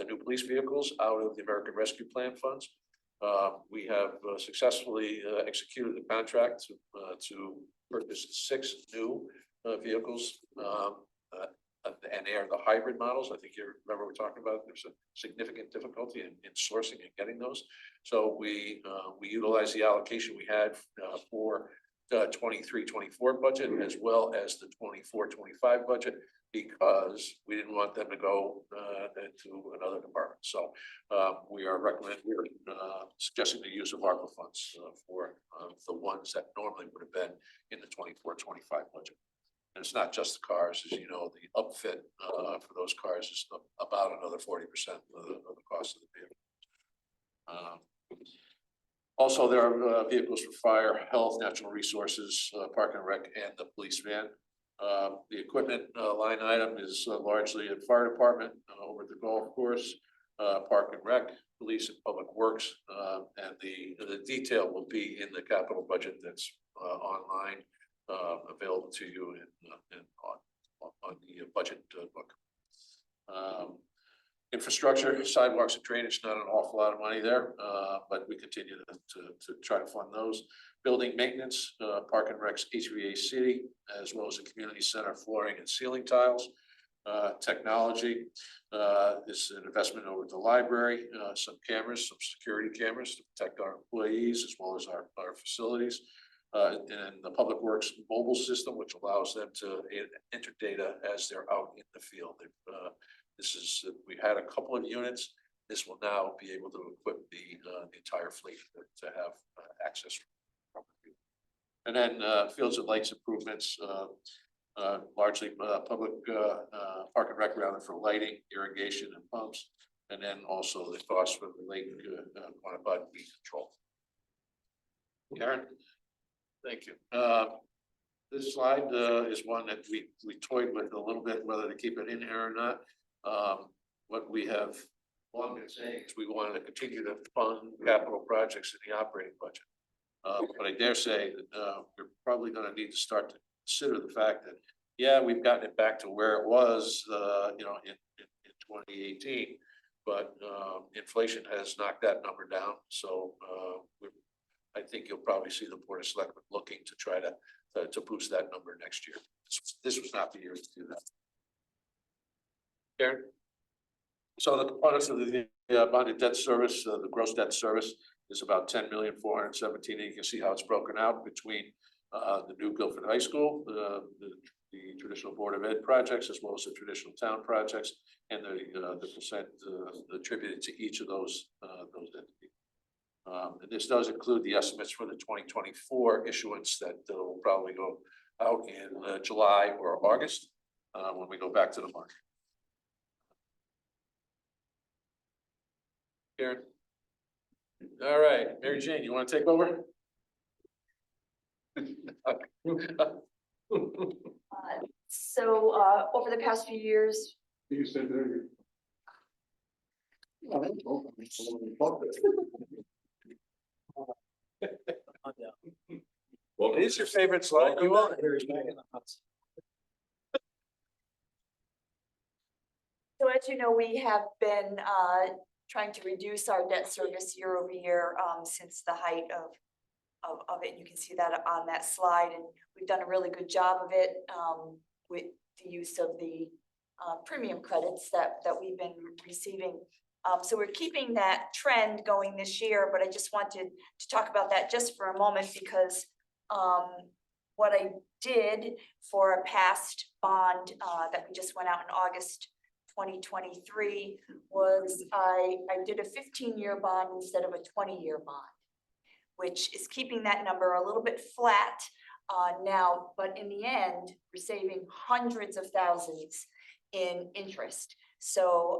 new police vehicles out of the American Rescue Plan funds. We have successfully executed the contract to purchase 6 new vehicles. And they are the hybrid models. I think you remember we're talking about, there's a significant difficulty in sourcing and getting those. So we utilize the allocation we had for 23-24 budget as well as the 24-25 budget, because we didn't want them to go into another department. So we're suggesting the use of ARPA funds for the ones that normally would have been in the 24-25 budget. And it's not just the cars, as you know, the upfit for those cars is about another 40% of the cost of the vehicle. Also, there are vehicles for fire, health, natural resources, park and rec, and the police van. The equipment line item is largely in fire department, over the golf course, park and rec, police and public works, and the detail will be in the capital budget that's online, available to you and on the budget book. Infrastructure, sidewalks and drainage, not an awful lot of money there, but we continue to try to fund those. Building maintenance, park and recs, HVAC, as well as the community center flooring and ceiling tiles. Technology is an investment over at the library, some cameras, some security cameras to protect our employees as well as our facilities. And the public works mobile system, which allows them to enter data as they're out in the field. We had a couple of units. This will now be able to equip the entire fleet to have access. And then fields and lights improvements, largely public park and rec rather for lighting, irrigation and pumps. And then also the cost for the lake quantified weed control. Karen? Thank you. This slide is one that we toyed with a little bit, whether to keep it in here or not. What we have long been saying is we wanted to continue to fund capital projects in the operating budget. But I dare say that we're probably going to need to start to consider the fact that, yeah, we've gotten it back to where it was, in 2018, but inflation has knocked that number down. So I think you'll probably see the Board of Selectmen looking to try to boost that number next year. This was not the year to do that. Karen? So the components of the bonded debt service, the gross debt service is about 10,417,000. You can see how it's broken out between the new Guilford High School, the traditional Board of Ed projects, as well as the traditional town projects, and the percent attributed to each of those entities. And this does include the estimates for the 2024 issuance that will probably go out in July or August when we go back to the market. Karen? All right, Mary Jane, you want to take over? So over the past few years, You said there. Well, it is your favorite slide. You want? so as you know, we have been trying to reduce our debt service year over year since the height of it. You can see that on that slide, and we've done a really good job of it with the use of the premium credits that we've been receiving. So we're keeping that trend going this year, but I just wanted to talk about that just for a moment because what I did for a past bond that we just went out in August 2023 was I did a 15-year bond instead of a 20-year bond, which is keeping that number a little bit flat now, but in the end, we're saving hundreds of thousands in interest. So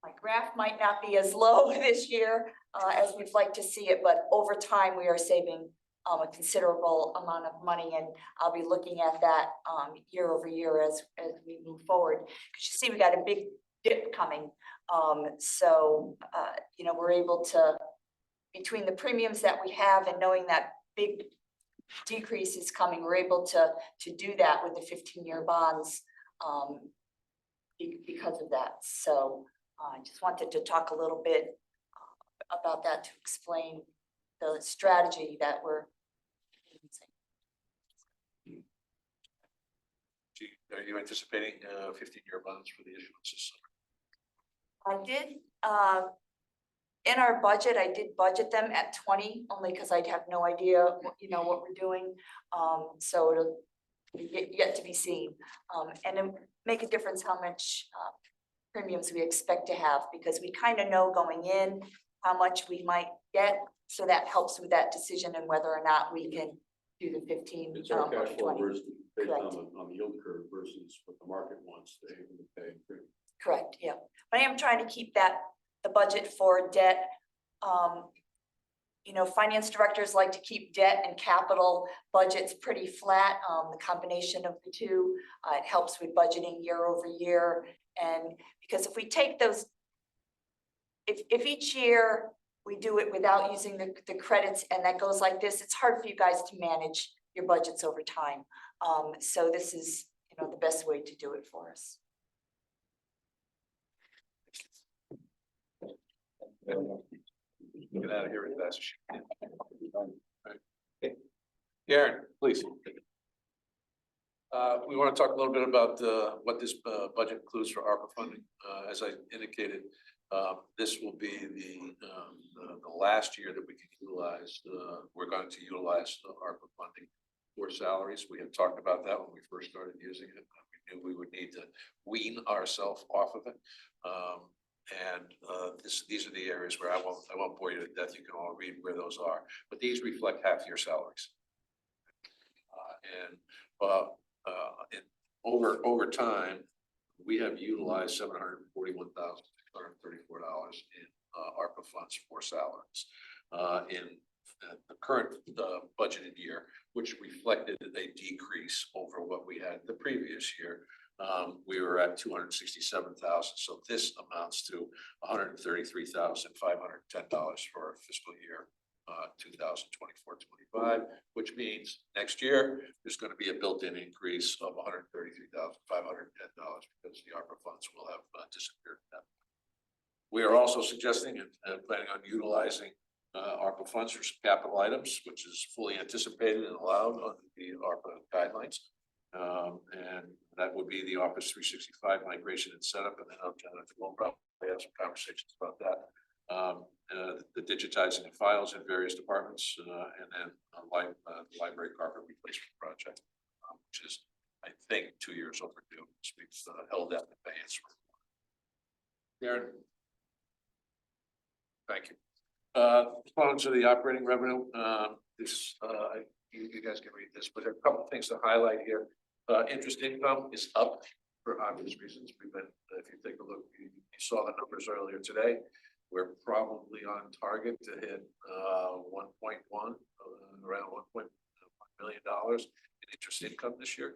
my graph might not be as low this year as we'd like to see it, but over time we are saving a considerable amount of money, and I'll be looking at that year over year as we move forward. Because you see, we got a big dip coming, so we're able to, between the premiums that we have and knowing that big decrease is coming, we're able to do that with the 15-year bonds because of that. So I just wanted to talk a little bit about that to explain the strategy that we're using. Are you anticipating 15-year bonds for the issuance this summer? I did, in our budget, I did budget them at 20, only because I'd have no idea, what we're doing. So it'll be yet to be seen. And it make a difference how much premiums we expect to have, because we kind of know going in how much we might get. So that helps with that decision and whether or not we can do the 15 It's our or cash flow 20. versus based Correct. on the yield curve versus what the market wants to pay. Correct, yeah. But I am trying to keep the budget for debt. Finance directors like to keep debt and capital budgets pretty flat, the combination of the two. It helps with budgeting year over year. And because if we take those, if each year we do it without using the credits and that goes like this, it's hard for you guys to manage your budgets over time. So this is, the best way to do it for us. Get out of here as fast as you can. Okay. Karen, please. We want to talk a little bit about what this budget includes for ARPA funding. As I indicated, this will be the last year that we can utilize. We're going to utilize the ARPA funding for salaries. We had talked about that when we first started using it. We knew we would need to wean ourselves off of it. These are the areas where I won't bore you to death. You can all read where those are, but these reflect half-year salaries. Over time, we have utilized $741,634 in ARPA funds for salaries in the current budgeted year, which reflected a decrease over what we had the previous year. We were at 267,000, so this amounts to $133,510 for fiscal year 2024-25, which means next year there's going to be a built-in increase of $133,510 because the ARPA funds will have disappeared. We are also suggesting and planning on utilizing ARPA funds for some capital items, which is fully anticipated and allowed under the ARPA guidelines. And that would be the Office 365 migration and setup, and then we'll probably have some conversations about that. The digitizing of files in various departments, and then the library carpet replacement project, which is, I think, 2 years overdue. We've held that in advance. Karen. Thank you. Responding to the operating revenue, you guys can read this, but there are a couple of things to highlight here. Interest income is up for obvious reasons. We've been, if you take a look, you saw the numbers earlier today. We're probably on target to hit 1.1, around $1.1 million in interest income this year.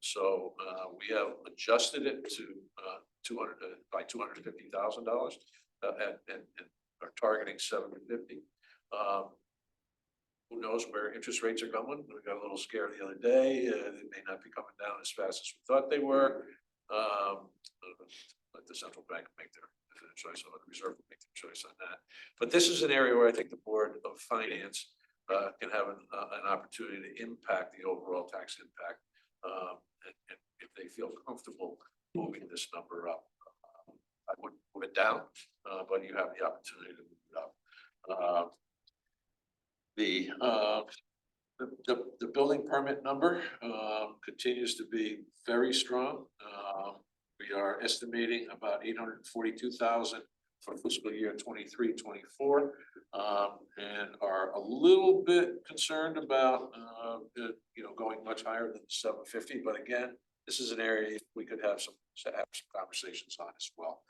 So we have adjusted it to by $250,000 and are targeting $750,000. Who knows where interest rates are going? We got a little scared the other day. They may not be coming down as fast as we thought they were. Let the central bank make their choice on the reserve, make their choice on that. But this is an area where I think the Board of Finance can have an opportunity to impact the overall tax impact. And if they feel comfortable moving this number up, I wouldn't move it down, but you have the opportunity to move it up. The building permit number continues to be very strong. We are estimating about 842,000 for fiscal year 23-24, and are a little bit concerned about going much higher than 750. But again, this is an area we could have some conversations on as well.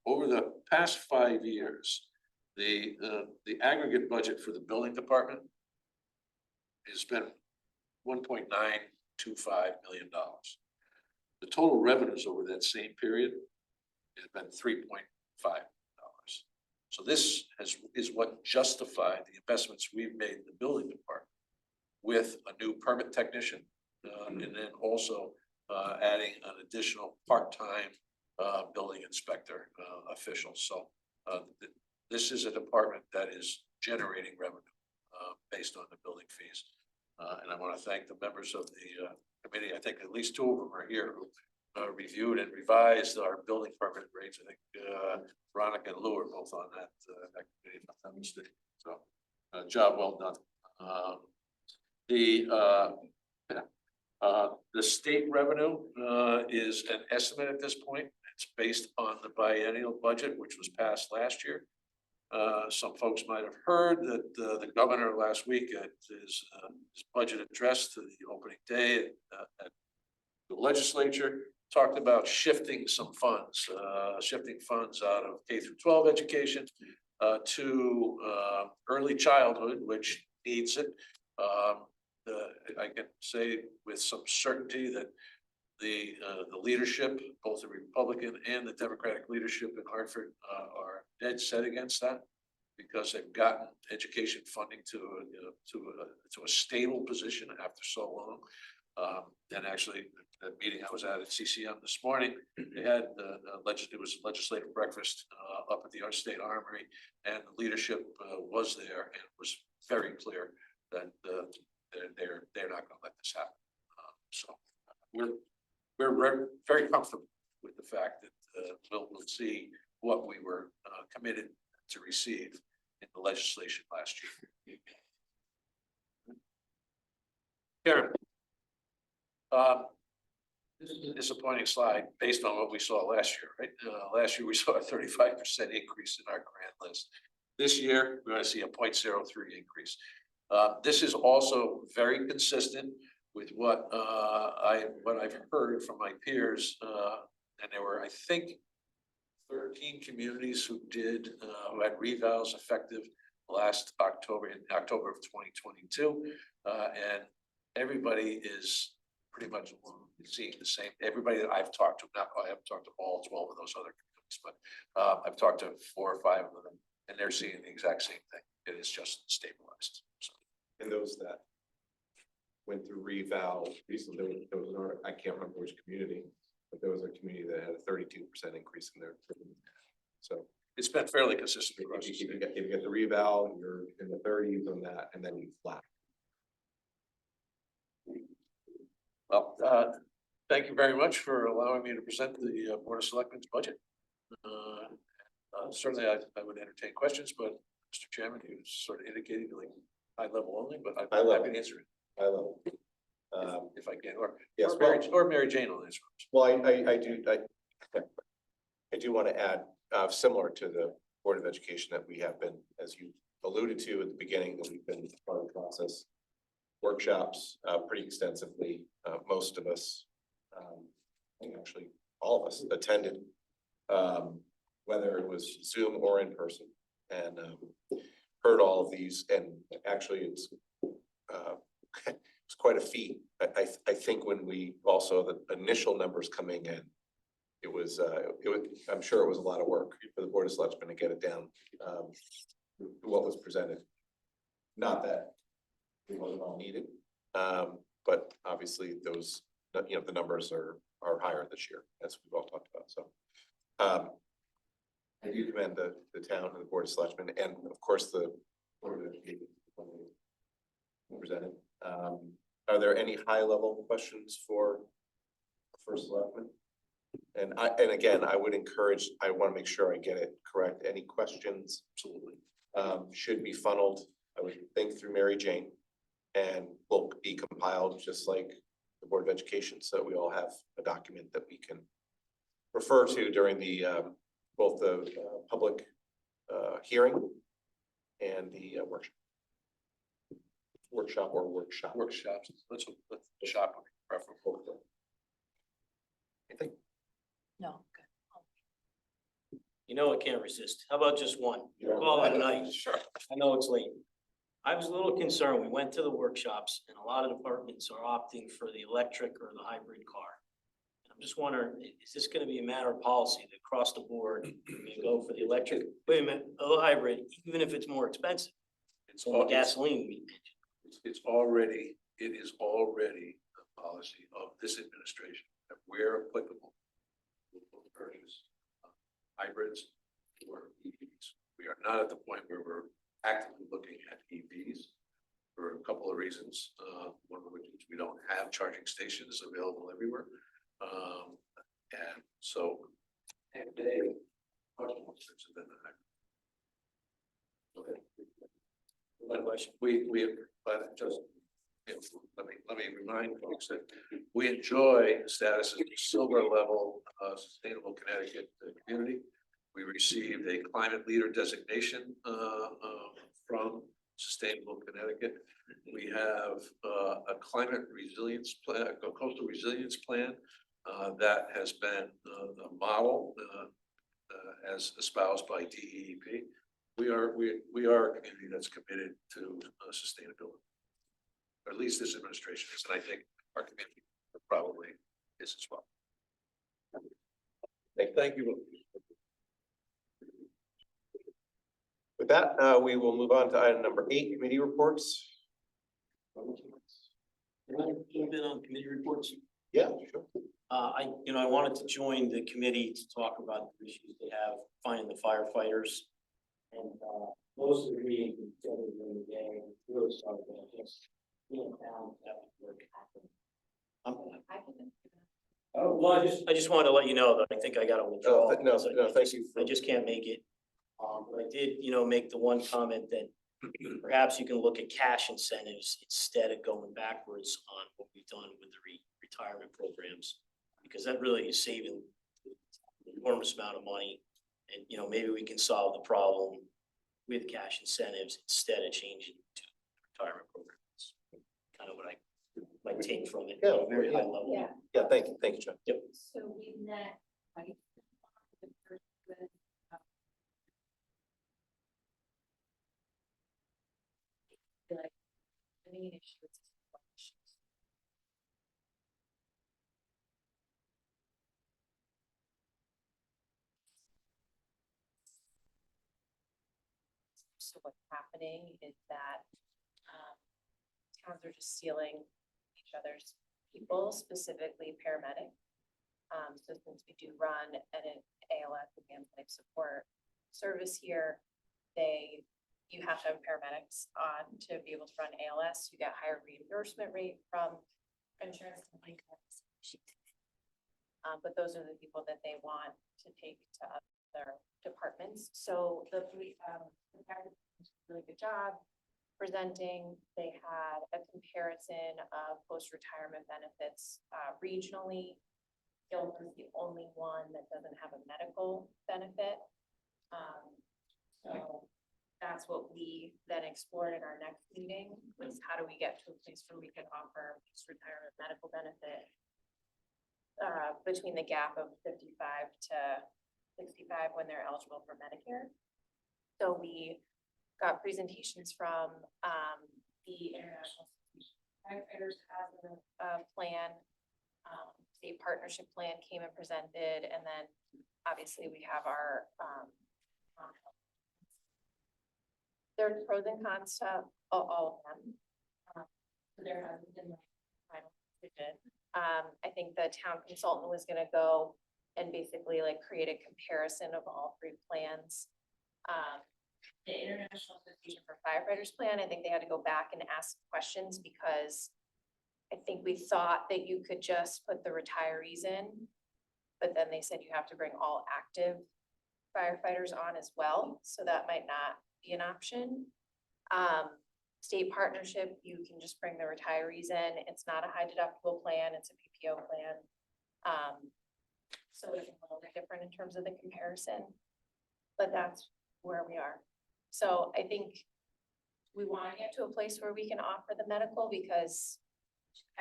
Over the past 5 years, the aggregate budget for the building department has been $1.925 million. The total revenues over that same period has been $3.5 million. So this is what justified the investments we've made in the building department with a new permit technician, and then also adding an additional part-time building inspector official. So this is a department that is generating revenue based on the building fees. And I want to thank the members of the committee, I think at least two of them are here, who reviewed and revised our building permit rates. I think Veronica and Lou are both on that committee, if I'm not mistaken. So, job well done. The state revenue is an estimate at this point. It's based on the biennial budget, which was passed last year. Some folks might have heard that the governor last week at his budget address to the opening day at the legislature talked about shifting some funds, out of K through 12 education to early childhood, which needs it. I can say with some certainty that the leadership, both the Republican and the Democratic leadership in Hartford, are dead set against that, because they've gotten education funding to a stable position after so long. And actually, the meeting I was at CCM this morning, they had it was a legislative breakfast up at the State Armory, and the leadership was there and was very clear that they're not going to let this happen. So we're very comfortable with the fact that we'll see what we were committed to receive in the legislation last year. Karen, this is a disappointing slide based on what we saw last year, right? Last year we saw a 35% increase in our grant list. This year we're going to see a 0.03 increase. This is also very consistent with what I've heard from my peers, and there were, I think, 13 communities who had revals effective last October, in October of 2022, and everybody is pretty much seeing the same. Everybody that I've talked to, I haven't talked to all 12 of those other communities, but I've talked to 4 or 5 of them, and they're seeing the exact same thing. It is just stabilized. So. And those that went through reval recently, there was another, I can't remember which community, but there was a community that had a 32% increase in their. So it's been fairly consistent across the if state. you get the reval, you're in the 30s on that, and then you flat. Well, thank you very much for allowing me to present the Board of Selectmen's budget. Certainly, I would entertain questions, but Mr. Chairman, you sort of indicated like high level only, but I'm happy to answer it. I love it. If I can, or yes, Mary Jane will answer. Well, I do want to add, similar to the Board of Education, that we have been, as you alluded to at the beginning, that we've been part of the process. Workshops pretty extensively. Most of us, I think actually all of us attended, whether it was Zoom or in person, and heard all of these. And actually, it's quite a feat. I think when we also the initial numbers coming in, it was I'm sure it was a lot of work for the Board of Selectmen to get it down. What was presented, not that it wasn't all needed, but obviously those, the numbers are higher this year, as we've all talked about. So I do commend the town and the Board of Selectmen, and of course the Board of Education presented. Are there any high level questions for First Selectman? And again, I would encourage, I want to make sure I get it correct. Any questions? Absolutely. Should be funneled, I would think, through Mary Jane, and will be compiled just like the Board of Education, so we all have a document that we can refer to during the both the public hearing and the workshops. Let's shop preferable. I think. No, You know, I can't resist. How about just one? Call it a night. Sure. I know it's late. I was a little concerned. We went to the workshops and a lot of departments are opting for the electric or the hybrid car. I'm just wondering, is this gonna be a matter of policy that across the board, we go for the electric, wait a minute, the hybrid, even if it's more expensive? It's So the gasoline we mentioned. it is already the policy of this administration that where applicable, we'll purchase hybrids or EVs. We are not at the point where we're actively looking at EVs for a couple of reasons. One of which is we We don't have charging stations available everywhere. And so. And they. One question. But just, let me remind folks that we enjoy the status as a silver level, sustainable Connecticut community. We received a climate leader designation, from Sustainable Connecticut. We have, a climate resilience plan, a coastal resilience plan, that has been, a model, as espoused by DEEP. We are a community that's committed to sustainability. Or at least this administration is, and I think our community probably is as well. Thank you. With that, we will move on to item number 8, committee reports. Can I jump in on committee reports? Yeah, sure. I wanted to join the committee to talk about the issues they have finding the firefighters. And, most of the meetings during the day, really started with just being down, that work. Oh, well, I just wanted to let you know that I think I got to withdraw. No, because no, thank you. I just can't make it. But I did, make the one comment that perhaps you can look at cash incentives instead of going backwards on what we've done with the retirement programs. Because that really is saving an enormous amount of money. And, maybe we can solve the problem with cash incentives instead of changing to retirement programs. Kind of what my take from it, Yeah, very yeah. high level. Yeah. Yeah, thank you, John. Yep. So we met, right? With, like, any issues. So what's happening is that, towns are just stealing each other's people, specifically paramedic. So since we do run an ALS, advanced life support service here, you have to have paramedics on to be able to run ALS. You get higher reimbursement rate from insurance company. But those are the people that they want to take to other departments. So the police, did a really good job presenting. They had a comparison of post-retirement benefits regionally. Guilford is the only one that doesn't have a medical benefit. So that's what we then explored in our next meeting, was how do we get to a place where we can offer post-retirement medical benefit between the gap of 55 to 65 when they're eligible for Medicare. So we got presentations from the International Firefighters has a plan. State partnership plan came and presented, and then obviously we have our there's pros and cons to all of them. So there hasn't been like final decision. I think the town consultant was gonna go and basically like create a comparison of all 3 plans. The International Association for Firefighters plan, I think they had to go back and ask questions because I think we thought that you could just put the retirees in, but then they said you have to bring all active firefighters on as well, so that might not be an option. State partnership, you can just bring the retirees in. It's not a high deductible plan, it's a PPO plan. So it's a little bit different in terms of the comparison, but that's where we are. So I think we want to get to a place where we can offer the medical because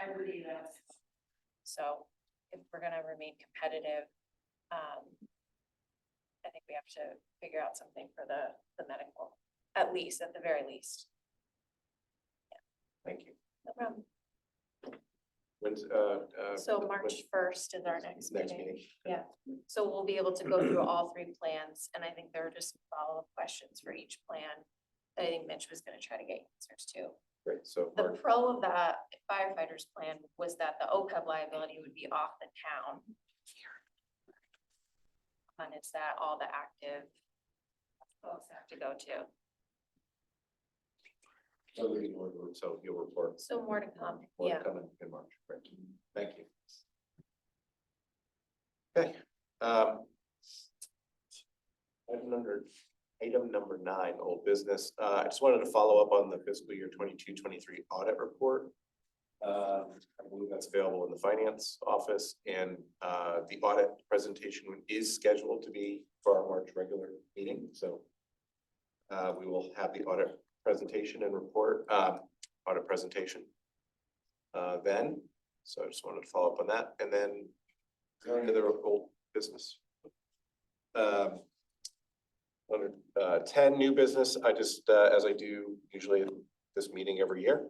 everybody does. So if we're gonna remain competitive, I think we have to figure out something for the medical, at the very least. Thank you. No problem. When's, So March 1st is our next meeting. meeting? Yeah, so we'll be able to go through all 3 plans, and I think there are just follow-up questions for each plan that I think Mitch was gonna try to get answers to. Great, so The March, pro of the firefighters plan was that the OPEB liability would be off the town. And it's that all the active folks have to go to. So you'll report. So more to come, More yeah. coming in March, right? Thank you. Okay, item number 9, old business. I just wanted to follow up on the fiscal year 22-23 audit report. I believe that's available in the finance office, and the audit presentation is scheduled to be for our March regular meeting, so we will have the audit presentation and report, audit presentation then. So I just wanted to follow up on that, and then another old business. Under 10 new business, I just, as I do usually at this meeting every year,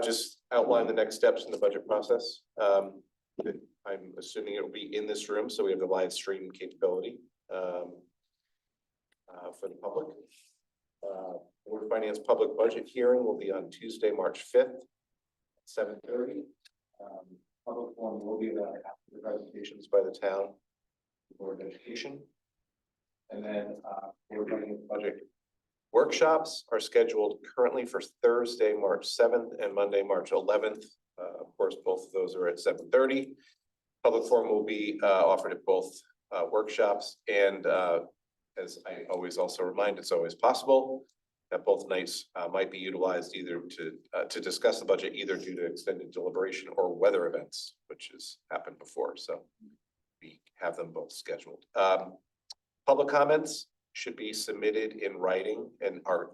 just outline the next steps in the budget process. I'm assuming it will be in this room, so we have the live stream capability for the public. Board of Finance public budget hearing will be on Tuesday, March 5th, 7:30. Public forum will be about after the presentations by the town Board of Education. And then Board of Finance budget workshops are scheduled currently for Thursday, March 7th and Monday, March 11th. Of course, both of those are at 7:30. Public forum will be offered at both workshops, and as I always also remind, it's always possible that both nights might be utilized either to discuss the budget, either due to extended deliberation or weather events, which has happened before. So we have them both scheduled. Public comments should be submitted in writing and are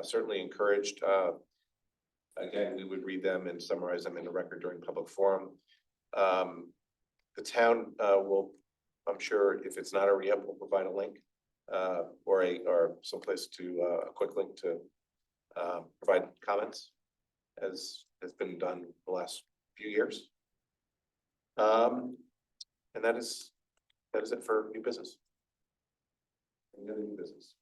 certainly encouraged. Again, we would read them and summarize them in the record during public forum. The town will, I'm sure if it's not already up, we'll provide a link or someplace to a quick link to provide comments, as has been done the last few years. And that is it for new business. Any other new business?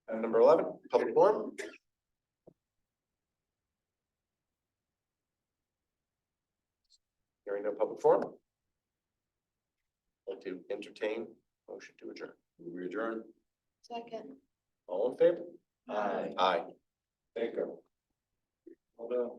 Item number 11, public forum. Hearing no public forum. I'd like to entertain motion to adjourn. We adjourn. Second. All in favor? Aye. Aye. Thank you. Hold on.